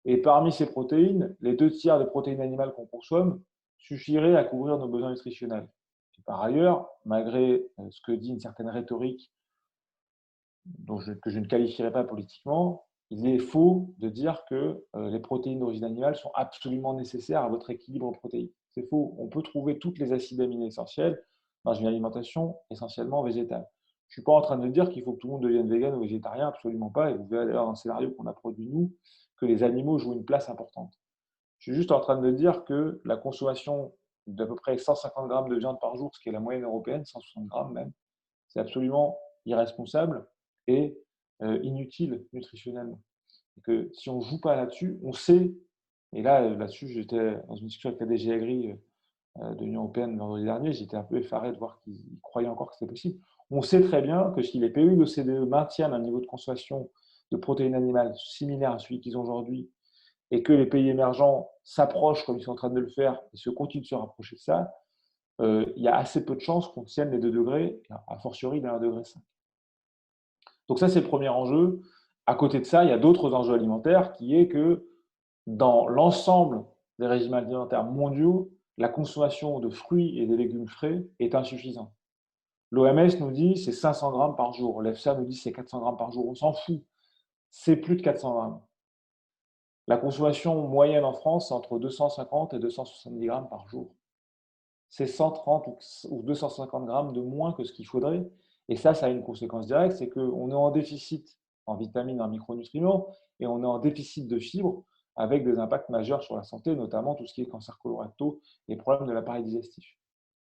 et parmi ces protéines, les 2 tiers des protéines animales qu'on consomme suffiraient à couvrir nos besoins nutritionnels. Par ailleurs, malgré ce que dit une certaine rhétorique que je ne qualifierai pas politiquement, il est faux de dire que les protéines d'origine animale sont absolument nécessaires à votre équilibre protéique. C'est faux. On peut trouver toutes les acides aminés essentiels dans une alimentation essentiellement végétale. Je ne suis pas en train de dire qu'il faut que tout le monde devienne vegan ou végétarien, absolument pas. Et vous verrez d'ailleurs dans le scénario qu'on a produit nous que les animaux jouent une place importante. Je suis juste en train de dire que la consommation d'à peu près 150 grammes de viande par jour, ce qui est la moyenne européenne, 160 grammes même, c'est absolument irresponsable et inutile nutritionnellement. Et que si on ne joue pas là-dessus, on sait, et là-dessus, j'étais dans une discussion avec la DG Agri de l'Union européenne vendredi dernier, j'étais un peu effaré de voir qu'ils croyaient encore que c'était possible. On sait très bien que si les pays de l'OCDE maintiennent un niveau de consommation de protéines animales similaire à celui qu'ils ont aujourd'hui, et que les pays émergents s'approchent comme ils sont en train de le faire et continuent de se rapprocher de ça, il y a assez peu de chances qu'on tienne les 2 degrés, a fortiori les 1,5 degré. Donc ça, c'est le premier enjeu. À côté de ça, il y a d'autres enjeux alimentaires qui est que dans l'ensemble des régimes alimentaires mondiaux, la consommation de fruits et de légumes frais est insuffisante. L'OMS nous dit c'est 500 grammes par jour. L'EFSA nous dit c'est 400 grammes par jour. On s'en fout. C'est plus de 400 grammes. La consommation moyenne en France, c'est entre 250 et 270 grammes par jour. C'est 130 ou 250 grammes de moins que ce qu'il faudrait. Et ça a une conséquence directe, c'est qu'on est en déficit en vitamines, en micronutriments, et on est en déficit de fibres, avec des impacts majeurs sur la santé, notamment tout ce qui est cancer colorectal et problèmes de l'appareil digestif.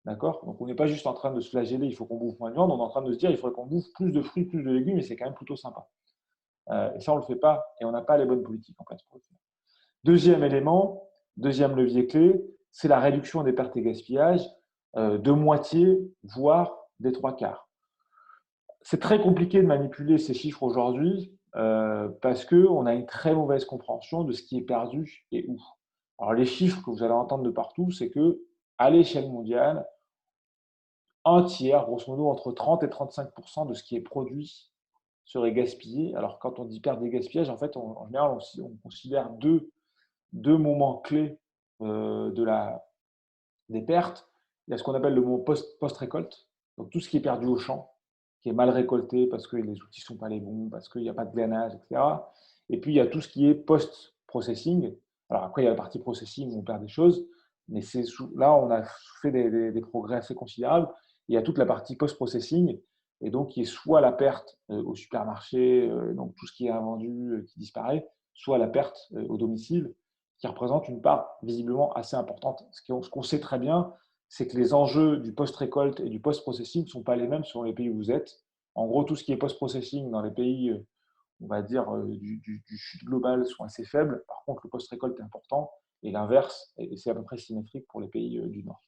D'accord? Donc on n'est pas juste en train de se flageller, il faut qu'on bouffe moins de viande, on est en train de se dire il faudrait qu'on bouffe plus de fruits, plus de légumes, et c'est quand même plutôt sympa. Et ça, on ne le fait pas, et on n'a pas les bonnes politiques en place pour le faire. Deuxième élément, deuxième levier clé, c'est la réduction des pertes et gaspillages de moitié, voire des 3/4. C'est très compliqué de manipuler ces chiffres aujourd'hui parce qu'on a une très mauvaise compréhension de ce qui est perdu et où. Alors les chiffres que vous allez entendre de partout, c'est qu'à l'échelle mondiale, un tiers, grosso modo, entre 30 et 35% de ce qui est produit serait gaspillé. Alors quand on dit perte et gaspillage, en fait, en général, on considère deux moments clés des pertes. Il y a ce qu'on appelle le moment post-récolte, donc tout ce qui est perdu au champ, qui est mal récolté parce que les outils ne sont pas les bons, parce qu'il n'y a pas de glainage, etc. Et puis, il y a tout ce qui est post-processing. Alors après, il y a la partie processing où on perd des choses, mais là, on a fait des progrès assez considérables. Il y a toute la partie post-processing, et donc qui est soit la perte au supermarché, donc tout ce qui est invendu qui disparaît, soit la perte au domicile, qui représente une part visiblement assez importante. Ce qu'on sait très bien, c'est que les enjeux du post-récolte et du post-processing ne sont pas les mêmes selon les pays où vous êtes. En gros, tout ce qui est post-processing dans les pays, on va dire, du sud global sont assez faibles. Par contre, le post-récolte est important et l'inverse, et c'est à peu près symétrique pour les pays du Nord.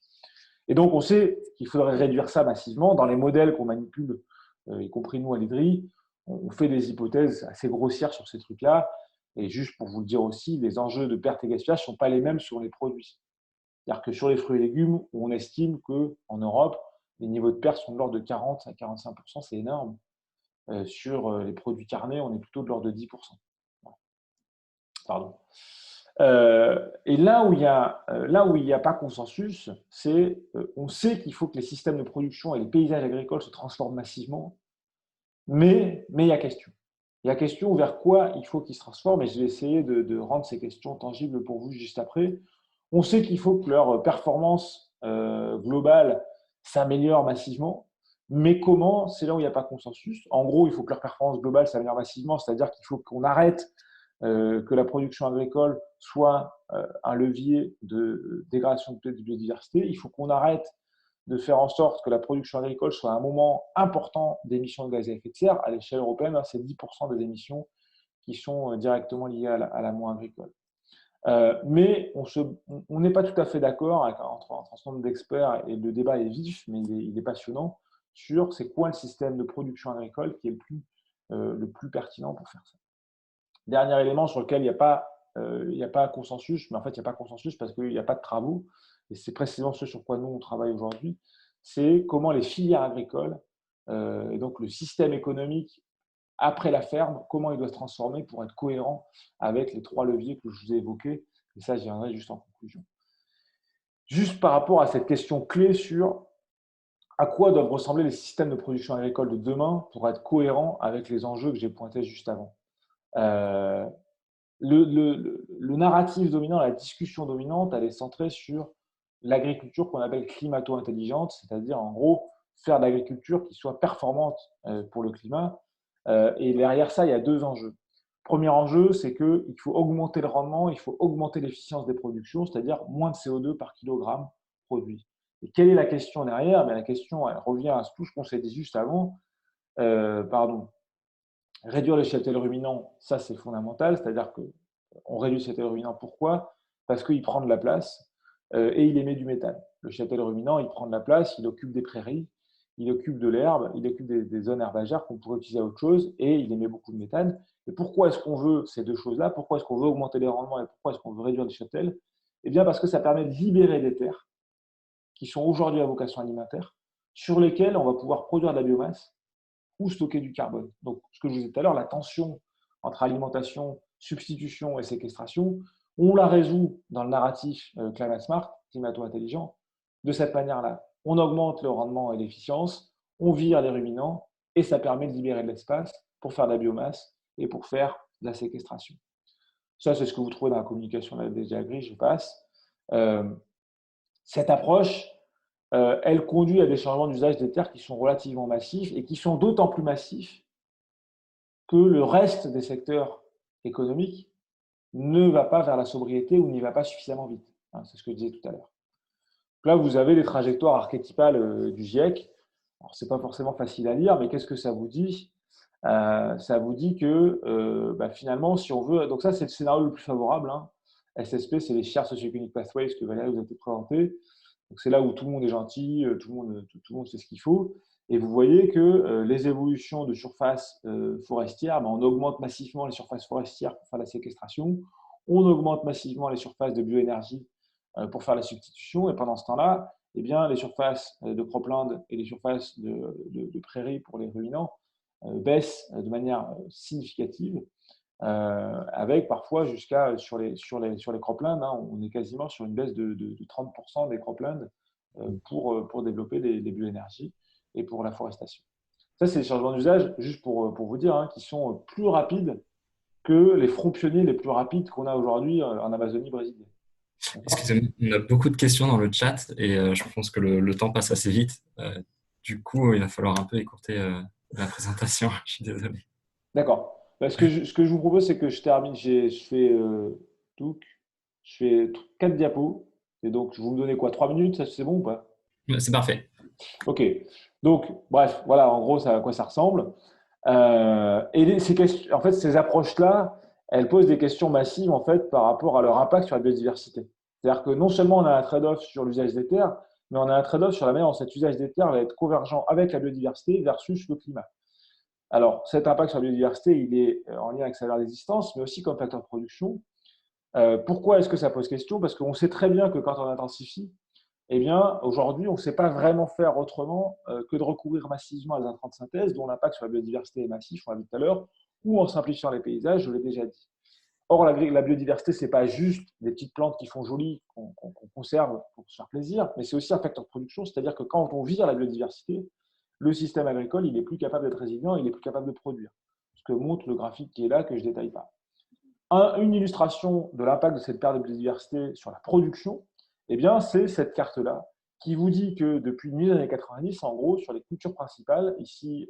Et donc, on sait qu'il faudrait réduire ça massivement. Dans les modèles qu'on manipule, y compris nous à l'IDRI, on fait des hypothèses assez grossières sur ces trucs-là. Et juste pour vous le dire aussi, les enjeux de perte et gaspillage ne sont pas les mêmes sur les produits. C'est-à-dire que sur les fruits et légumes, on estime qu'en Europe, les niveaux de perte sont de l'ordre de 40 à 45%, c'est énorme. Sur les produits carnés, on est plutôt de l'ordre de 10%. Pardon. Et là où il n'y a pas consensus, c'est on sait qu'il faut que les systèmes de production et les paysages agricoles se transforment massivement, mais il y a question. Il y a question vers quoi il faut qu'ils se transforment, et je vais essayer de rendre ces questions tangibles pour vous juste après. On sait qu'il faut que leur performance globale s'améliore massivement, mais comment? C'est là où il n'y a pas de consensus. En gros, il faut que leur performance globale s'améliore massivement, c'est-à-dire qu'il faut qu'on arrête que la production agricole soit un levier de dégradation de biodiversité. Il faut qu'on arrête de faire en sorte que la production agricole soit un moment important d'émissions de gaz à effet de serre. À l'échelle européenne, c'est 10% des émissions qui sont directement liées à l'amont agricole. Mais on n'est pas tout à fait d'accord entre un certain nombre d'experts, et le débat est vif, mais il est passionnant, sur c'est quoi le système de production agricole qui est le plus pertinent pour faire ça. Dernier élément sur lequel il n'y a pas consensus, mais en fait, il n'y a pas consensus parce qu'il n'y a pas de travaux, et c'est précisément ce sur quoi nous, on travaille aujourd'hui, c'est comment les filières agricoles, et donc le système économique après la ferme, comment il doit se transformer pour être cohérent avec les 3 leviers que je vous ai évoqués, et ça, j'y reviendrai juste en conclusion. Juste par rapport à cette question clé sur à quoi doivent ressembler les systèmes de production agricole de demain pour être cohérents avec les enjeux que j'ai pointés juste avant. Le narratif dominant, la discussion dominante, elle est centrée sur l'agriculture qu'on appelle climato-intelligente, c'est-à-dire en gros faire de l'agriculture qui soit performante pour le climat. Et derrière ça, il y a 2 enjeux. Premier enjeu, c'est qu'il faut augmenter le rendement, il faut augmenter l'efficience des productions, c'est-à-dire moins de CO2 par kilogramme produit. Et quelle est la question derrière? La question, elle revient à tout ce qu'on s'est dit juste avant. Réduire les cheptels ruminants, ça c'est fondamental, c'est-à-dire qu'on réduit les cheptels ruminants. Pourquoi? Parce qu'il prend de la place et il émet du méthane. Le cheptel ruminant, il prend de la place, il occupe des prairies, il occupe de l'herbe, il occupe des zones herbagères qu'on pourrait utiliser à autre chose, et il émet beaucoup de méthane. Et pourquoi est-ce qu'on veut ces deux choses-là? Pourquoi est-ce qu'on veut augmenter les rendements et pourquoi est-ce qu'on veut réduire les châtels? Eh bien, parce que ça permet de libérer des terres qui sont aujourd'hui à vocation alimentaire, sur lesquelles on va pouvoir produire de la biomasse ou stocker du carbone. Donc, ce que je vous disais tout à l'heure, la tension entre alimentation, substitution et séquestration, on la résout dans le narratif Climate Smart, climato-intelligent, de cette manière-là. On augmente le rendement et l'efficience, on vire les ruminants et ça permet de libérer de l'espace pour faire de la biomasse et pour faire de la séquestration. Ça, c'est ce que vous trouvez dans la communication de la DG Agri, je passe. Cette approche, elle conduit à des changements d'usage des terres qui sont relativement massifs et qui sont d'autant plus massifs que le reste des secteurs économiques ne va pas vers la sobriété ou n'y va pas suffisamment vite. C'est ce que je disais tout à l'heure. Là, vous avez les trajectoires archétypales du GIEC. Alors, ce n'est pas forcément facile à lire, mais qu'est-ce que ça vous dit? Ça vous dit que finalement, si on veut… Donc ça, c'est le scénario le plus favorable. SSP, c'est les Shared Socio-Economic Pathways que Valérie vous a été présenté. Donc c'est là où tout le monde est gentil, tout le monde sait ce qu'il faut. Et vous voyez que les évolutions de surface forestière, on augmente massivement les surfaces forestières pour faire la séquestration, on augmente massivement les surfaces de bioénergie pour faire la substitution. Et pendant ce temps-là, eh bien, les surfaces de cropland et les surfaces de prairies pour les ruminants baissent de manière significative, avec parfois jusqu'à sur les croplands, on est quasiment sur une baisse de 30% des croplands pour développer les bioénergies et pour la forestation. Ça, c'est les changements d'usage, juste pour vous dire, qui sont plus rapides que les fronts pionniers les plus rapides qu'on a aujourd'hui en Amazonie brésilienne. Excusez-moi, on a beaucoup de questions dans le chat et je pense que le temps passe assez vite. Du coup, il va falloir un peu écourter la présentation. Je suis désolé. D'accord. Ce que je vous propose, c'est que je termine. Je fais 4 diapos. Et donc, vous me donnez quoi? 3 minutes? Ça, c'est bon ou pas? C'est parfait. OK. Donc, bref, voilà en gros à quoi ça ressemble. Et en fait, ces approches-là, elles posent des questions massives en fait, par rapport à leur impact sur la biodiversité. C'est-à-dire que non seulement on a un trade-off sur l'usage des terres, mais on a un trade-off sur la manière dont cet usage des terres va être convergent avec la biodiversité versus le climat. Alors, cet impact sur la biodiversité, il est en lien avec sa valeur d'existence, mais aussi comme facteur de production. Pourquoi est-ce que ça pose question? Parce qu'on sait très bien que quand on intensifie, eh bien, aujourd'hui, on ne sait pas vraiment faire autrement que de recourir massivement à des intrants de synthèse dont l'impact sur la biodiversité est massif, on l'a vu tout à l'heure, ou en simplifiant les paysages, je l'ai déjà dit. Or, la biodiversité, ce n'est pas juste des petites plantes qui font joli, qu'on conserve pour se faire plaisir, mais c'est aussi un facteur de production, c'est-à-dire que quand on vire la biodiversité, le système agricole, il est plus capable d'être résilient, il est plus capable de produire. Ce que montre le graphique qui est là, que je ne détaille pas. Une illustration de l'impact de cette perte de biodiversité sur la production, eh bien, c'est cette carte-là, qui vous dit que depuis le milieu des années 90, en gros, sur les cultures principales, ici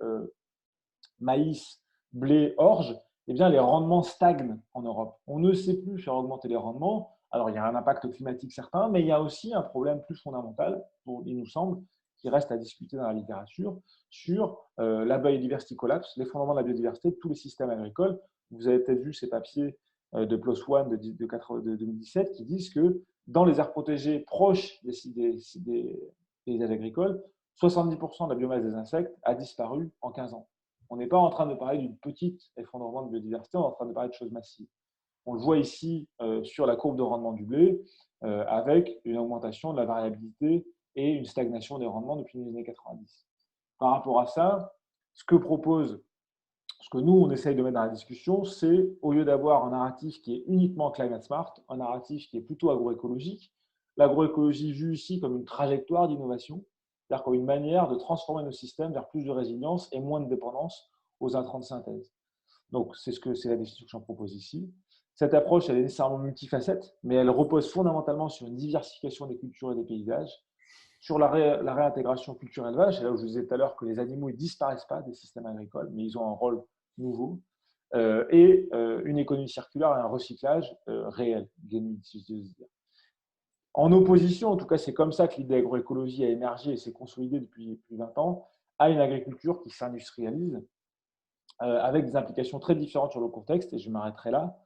maïs, blé, orge, eh bien, les rendements stagnent en Europe. On ne sait plus faire augmenter les rendements. Alors, il y a un impact climatique certain, mais il y a aussi un problème plus fondamental, il nous semble, qui reste à discuter dans la littérature, sur la biodiversity collapse, l'effondrement de la biodiversité de tous les systèmes agricoles. Vous avez peut-être vu ces papiers de PLOS ONE de 2017 qui disent que dans les aires protégées proches des paysages agricoles, 70% de la biomasse des insectes a disparu en 15 ans. On n'est pas en train de parler d'une petite effondrement de biodiversité, on est en train de parler de choses massives. On le voit ici sur la courbe de rendement du blé, avec une augmentation de la variabilité et une stagnation des rendements depuis les années 90. Par rapport à ça, ce que nous, on essaye de mettre dans la discussion, c'est, au lieu d'avoir un narratif qui est uniquement climate smart, un narratif qui est plutôt agroécologique, l'agroécologie vue ici comme une trajectoire d'innovation, c'est-à-dire comme une manière de transformer nos systèmes vers plus de résilience et moins de dépendance aux intrants de synthèse. Donc, c'est la définition que j'en propose ici. Cette approche, elle est nécessairement multifacette, mais elle repose fondamentalement sur une diversification des cultures et des paysages, sur la réintégration culture-élevage. C'est là où je vous disais tout à l'heure que les animaux ne disparaissent pas des systèmes agricoles, mais ils ont un rôle nouveau, et une économie circulaire et un recyclage réel, si je dis dire. En opposition, en tout cas, c'est comme ça que l'idée d'agroécologie a émergé et s'est consolidée depuis plus de 20 ans, à une agriculture qui s'industrialise, avec des implications très différentes sur le contexte, et je m'arrêterai là.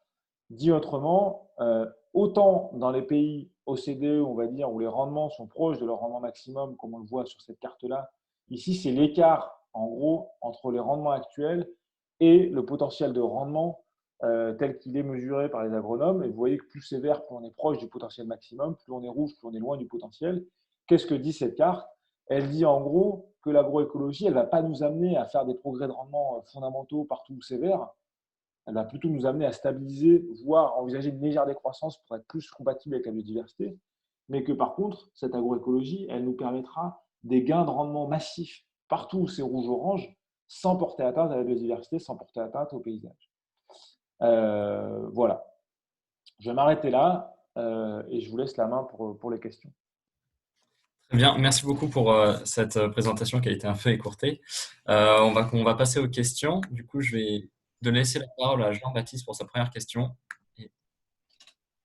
Dit autrement, autant dans les pays OCDE, on va dire, où les rendements sont proches de leur rendement maximum, comme on le voit sur cette carte-là, ici, c'est l'écart, en gros, entre les rendements actuels et le potentiel de rendement tel qu'il est mesuré par les agronomes. Et vous voyez que plus c'est vert, plus on est proche du potentiel maximum, plus on est rouge, plus on est loin du potentiel. Qu'est-ce que dit cette carte? Elle dit en gros que l'agroécologie, elle ne va pas nous amener à faire des progrès de rendement fondamentaux partout où c'est vert. Elle va plutôt nous amener à stabiliser, voire envisager une légère décroissance pour être plus compatible avec la biodiversité. Mais que par contre, cette agroécologie, elle nous permettra des gains de rendement massifs partout où c'est rouge-orange, sans porter atteinte à la biodiversité, sans porter atteinte au paysage. Voilà. Je vais m'arrêter là et je vous laisse la main pour les questions. Très bien, merci beaucoup pour cette présentation qui a été un peu écourtée. On va passer aux questions. Du coup, je vais laisser la parole à Jean-Baptiste pour sa première question. Et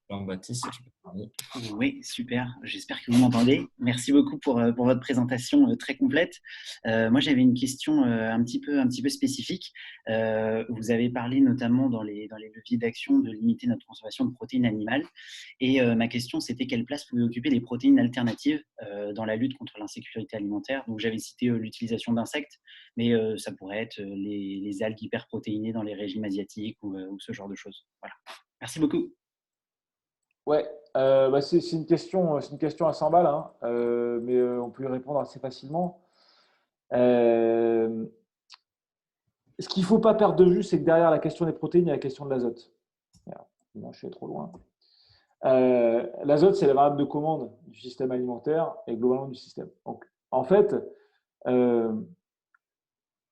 Jean-Baptiste, si tu peux parler. Oui, super. J'espère que vous m'entendez. Merci beaucoup pour votre présentation très complète. Moi, j'avais une question un petit peu spécifique. Vous avez parlé notamment dans les leviers d'action de limiter notre consommation de protéines animales. Et ma question, c'était quelle place pouvaient occuper les protéines alternatives dans la lutte contre l'insécurité alimentaire. Donc, j'avais cité l'utilisation d'insectes, mais ça pourrait être les algues hyperprotéinées dans les régimes asiatiques ou ce genre de choses. Voilà. Merci beaucoup. Ouais, c'est une question à 100 balles, hein, mais on peut y répondre assez facilement. Ce qu'il ne faut pas perdre de vue, c'est que derrière la question des protéines, il y a la question de l'azote. Non, je suis trop loin. L'azote, c'est la variable de commande du système alimentaire et globalement du système. Donc, en fait,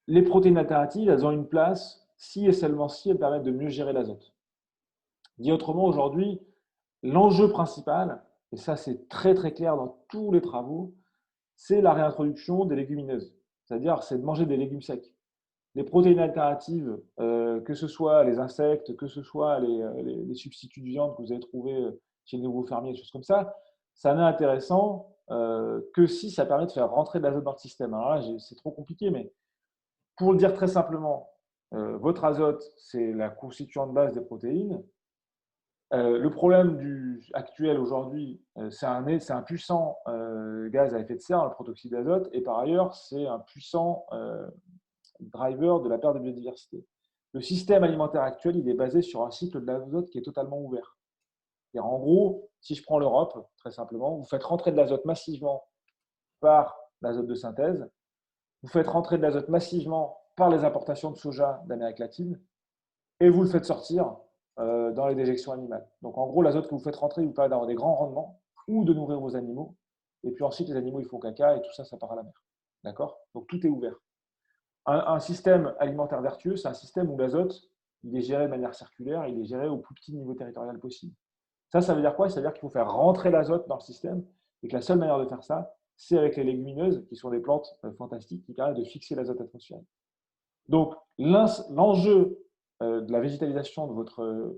les protéines alternatives, elles ont une place si et seulement si elles permettent de mieux gérer l'azote. Dit autrement, aujourd'hui, l'enjeu principal, et ça c'est très très clair dans tous les travaux, c'est la réintroduction des légumineuses. C'est-à-dire, c'est de manger des légumes secs. Les protéines alternatives, que ce soit les insectes, que ce soit les substituts de viande que vous avez trouvés chez les nouveaux fermiers, des choses comme ça n'est intéressant que si ça permet de faire rentrer de l'azote dans le système. Alors là, c'est trop compliqué, mais pour le dire très simplement, votre azote, c'est la constituante de base des protéines. Le problème actuel aujourd'hui, c'est un puissant gaz à effet de serre, le protoxyde d'azote, et par ailleurs, c'est un puissant driver de la perte de biodiversité. Le système alimentaire actuel, il est basé sur un cycle de l'azote qui est totalement ouvert. Et en gros, si je prends l'Europe, très simplement, vous faites rentrer de l'azote massivement par l'azote de synthèse, vous faites rentrer de l'azote massivement par les importations de soja d'Amérique latine, et vous le faites sortir dans les déjections animales. Donc en gros, l'azote que vous faites rentrer vous permet d'avoir des grands rendements ou de nourrir vos animaux. Et puis ensuite, les animaux, ils font caca et tout ça, ça part à la mer. D'accord? Donc tout est ouvert. Un système alimentaire vertueux, c'est un système où l'azote, il est géré de manière circulaire, il est géré au plus petit niveau territorial possible. Ça veut dire quoi? Ça veut dire qu'il faut faire rentrer l'azote dans le système et que la seule manière de faire ça, c'est avec les légumineuses, qui sont des plantes fantastiques qui permettent de fixer l'azote atmosphérique. Donc l'enjeu de la végétalisation de votre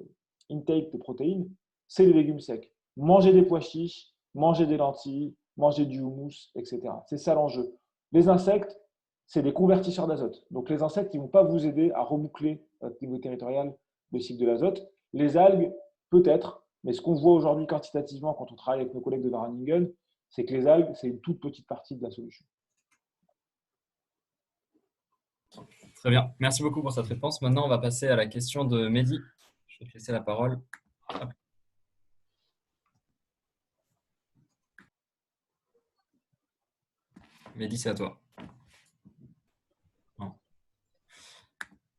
intake de protéines, c'est les légumes secs. Mangez des pois chiches, mangez des lentilles, mangez du houmous, etc. C'est ça l'enjeu. Les insectes, c'est des convertisseurs d'azote. Donc les insectes, ils ne vont pas vous aider à reboucler votre niveau territorial le cycle de l'azote. Les algues, peut-être, mais ce qu'on voit aujourd'hui quantitativement quand on travaille avec nos collègues de Wageningen, c'est que les algues, c'est une toute petite partie de la solution. Très bien, merci beaucoup pour cette réponse. Maintenant, on va passer à la question de Mehdi. Je vais te laisser la parole. Hop. Mehdi, c'est à toi. Non.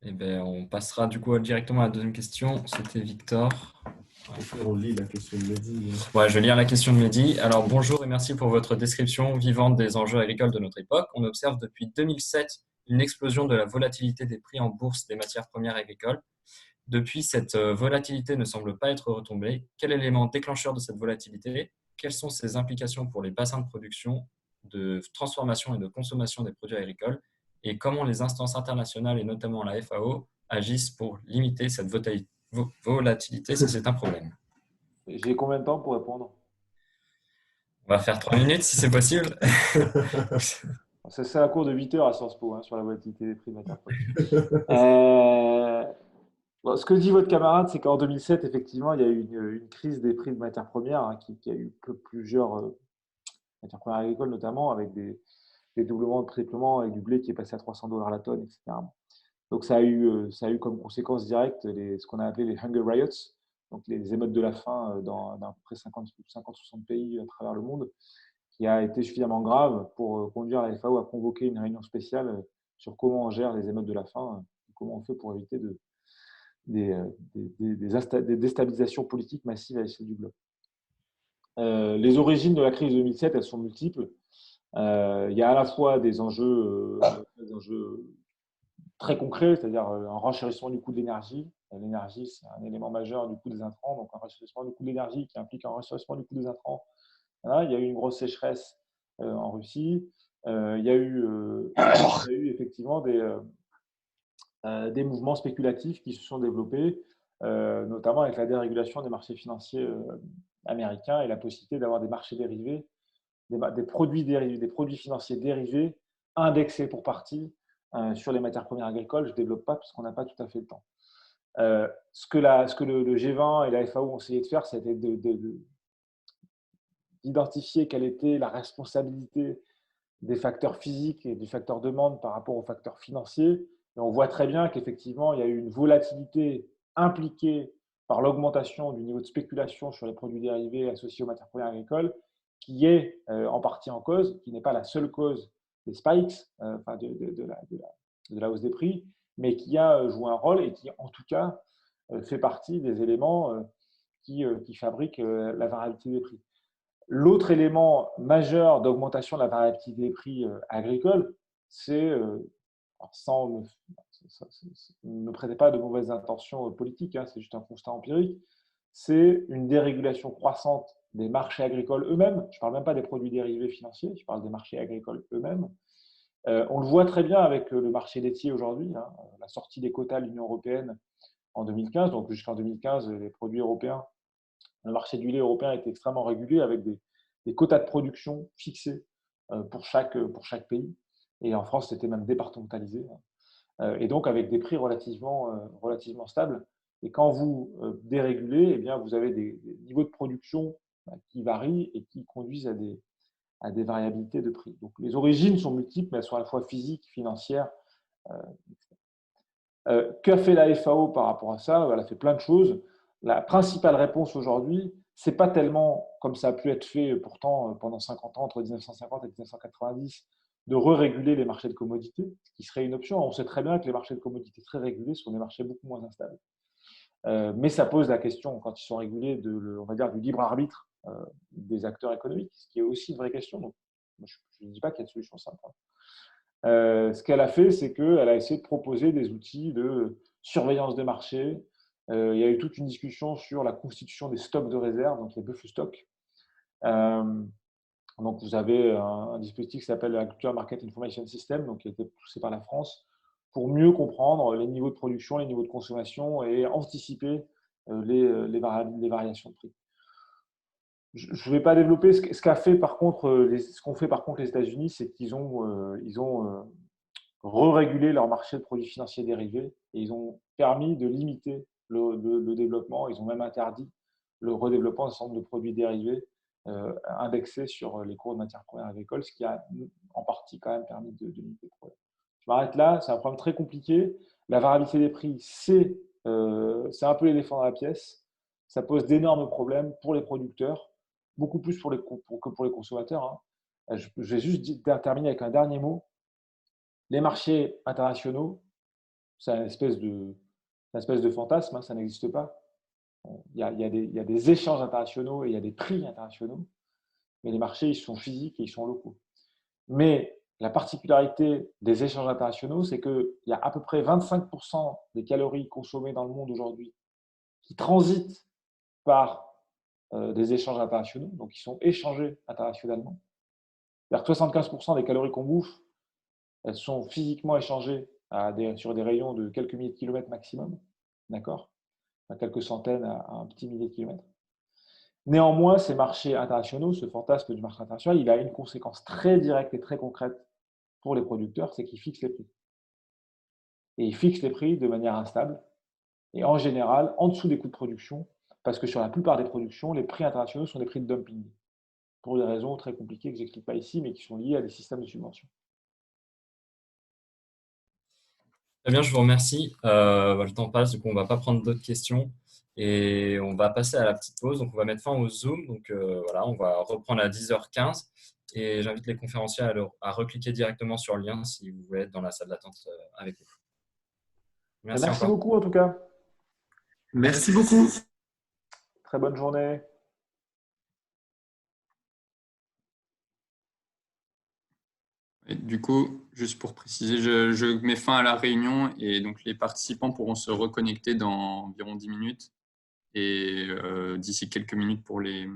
Eh bien, on passera du coup directement à la deuxième question. C'était Victor. On lit la question de Mehdi. Ouais, je vais lire la question de Mehdi. Alors, bonjour et merci pour votre description vivante des enjeux agricoles de notre époque. On observe depuis 2007 une explosion de la volatilité des prix en bourse des matières premières agricoles. Depuis, cette volatilité ne semble pas être retombée. Quel est l'élément déclencheur de cette volatilité? Quelles sont ses implications pour les bassins de production, de transformation et de consommation des produits agricoles? Et comment les instances internationales, et notamment la FAO, agissent pour limiter cette volatilité si c'est un problème? J'ai combien de temps pour répondre? On va faire 3 minutes si c'est possible. C'est un cours de 8 heures à Sciences Po sur la volatilité des prix de matières premières. Bon, ce que dit votre camarade, c'est qu'en 2007, effectivement, il y a eu une crise des prix de matières premières qui a eu plusieurs matières premières agricoles, notamment avec des doublements, triplements, avec du blé qui est passé à 300 $ la tonne, etc. Donc ça a eu comme conséquence directe ce qu'on a appelé les Hunger Riots, donc les émeutes de la faim dans à peu près 50-60 pays à travers le monde, qui a été suffisamment grave pour conduire la FAO à convoquer une réunion spéciale sur comment on gère les émeutes de la faim, comment on fait pour éviter des déstabilisations politiques massives à l'échelle du globe. Les origines de la crise de 2007, elles sont multiples. Il y a à la fois des enjeux très concrets, c'est-à-dire un renchérissement du coût de l'énergie. L'énergie, c'est un élément majeur du coût des intrants, donc un renchérissement du coût de l'énergie qui implique un renchérissement du coût des intrants. Voilà, il y a eu une grosse sécheresse en Russie. Il y a eu effectivement des mouvements spéculatifs qui se sont développés, notamment avec la dérégulation des marchés financiers américains et la possibilité d'avoir des marchés dérivés, des produits dérivés, des produits financiers dérivés indexés pour partie sur les matières premières agricoles. Je ne développe pas parce qu'on n'a pas tout à fait le temps. Ce que le G20 et la FAO ont essayé de faire, c'était d'identifier quelle était la responsabilité des facteurs physiques et du facteur demande par rapport aux facteurs financiers. Et on voit très bien qu'effectivement, il y a eu une volatilité impliquée par l'augmentation du niveau de spéculation sur les produits dérivés associés aux matières premières agricoles, qui est en partie en cause, qui n'est pas la seule cause des spikes, de la hausse des prix, mais qui a joué un rôle et qui, en tout cas, fait partie des éléments qui fabriquent la variabilité des prix. L'autre élément majeur d'augmentation de la variabilité des prix agricoles, c'est, ne prêtez pas de mauvaises intentions politiques, c'est juste un constat empirique, c'est une dérégulation croissante des marchés agricoles eux-mêmes. Je ne parle même pas des produits dérivés financiers, je parle des marchés agricoles eux-mêmes. On le voit très bien avec le marché laitier aujourd'hui, la sortie des quotas de l'Union européenne en 2015. Donc jusqu'en 2015, les produits européens, le marché du lait européen était extrêmement régulé avec des quotas de production fixés pour chaque pays. Et en France, c'était même départementalisé. Et donc avec des prix relativement stables. Et quand vous dérégulez, eh bien, vous avez des niveaux de production qui varient et qui conduisent à des variabilités de prix. Donc les origines sont multiples, mais elles sont à la fois physiques, financières. Qu'a fait la FAO par rapport à ça? Elle a fait plein de choses. La principale réponse aujourd'hui, ce n'est pas tellement, comme ça a pu être fait pourtant pendant 50 ans, entre 1950 et 1990, de re-réguler les marchés de commodités, ce qui serait une option. On sait très bien que les marchés de commodités très régulés sont des marchés beaucoup moins instables. Mais ça pose la question, quand ils sont régulés, on va dire, du libre arbitre des acteurs économiques, ce qui est aussi une vraie question. Donc, je ne dis pas qu'il y a de solution simple. Ce qu'elle a fait, c'est qu'elle a essayé de proposer des outils de surveillance des marchés. Il y a eu toute une discussion sur la constitution des stocks de réserve, donc les buffer stocks. Donc, vous avez un dispositif qui s'appelle l'Agriculture Market Information System, donc qui a été poussé par la France, pour mieux comprendre les niveaux de production, les niveaux de consommation et anticiper les variations de prix. Je ne vais pas développer ce qu'ont fait par contre les États-Unis, c'est qu'ils ont re-régulé leur marché de produits financiers dérivés et ils ont permis de limiter le développement. Ils ont même interdit le redéveloppement d'un certain nombre de produits dérivés indexés sur les cours de matières premières agricoles, ce qui a en partie quand même permis de limiter le problème. Je m'arrête là, c'est un problème très compliqué. La variabilité des prix, c'est un peu l'éléphant dans la pièce. Ça pose d'énormes problèmes pour les producteurs, beaucoup plus que pour les consommateurs. Je vais juste terminer avec un dernier mot. Les marchés internationaux, c'est une espèce de fantasme, ça n'existe pas. Il y a des échanges internationaux et il y a des prix internationaux, mais les marchés, ils sont physiques et ils sont locaux. Mais la particularité des échanges internationaux, c'est qu'il y a à peu près 25% des calories consommées dans le monde aujourd'hui qui transitent par des échanges internationaux, donc qui sont échangés internationalement. C'est-à-dire que 75% des calories qu'on bouffe, elles sont physiquement échangées sur des rayons de quelques milliers de kilomètres maximum, d'accord, à quelques centaines à un petit millier de kilomètres. Néanmoins, ces marchés internationaux, ce fantasme du marché international, il a une conséquence très directe et très concrète pour les producteurs, c'est qu'ils fixent les prix. Et ils fixent les prix de manière instable et en général en dessous des coûts de production, parce que sur la plupart des productions, les prix internationaux sont des prix de dumping, pour des raisons très compliquées que je n'explique pas ici, mais qui sont liées à des systèmes de subvention. Très bien, je vous remercie. Le temps passe, du coup, on ne va pas prendre d'autres questions et on va passer à la petite pause. Donc, on va mettre fin au Zoom. Donc, voilà, on va reprendre à 10h15 et j'invite les conférenciers à recliquer directement sur le lien si vous voulez être dans la salle d'attente avec nous. Merci Merci encore. beaucoup en tout cas. Merci beaucoup. Très bonne journée. Et du coup, juste pour préciser, je mets fin à la réunion et donc les participants pourront se reconnecter dans environ 10 minutes et d'ici quelques minutes pour les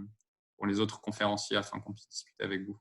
autres conférenciers afin qu'on puisse discuter avec vous.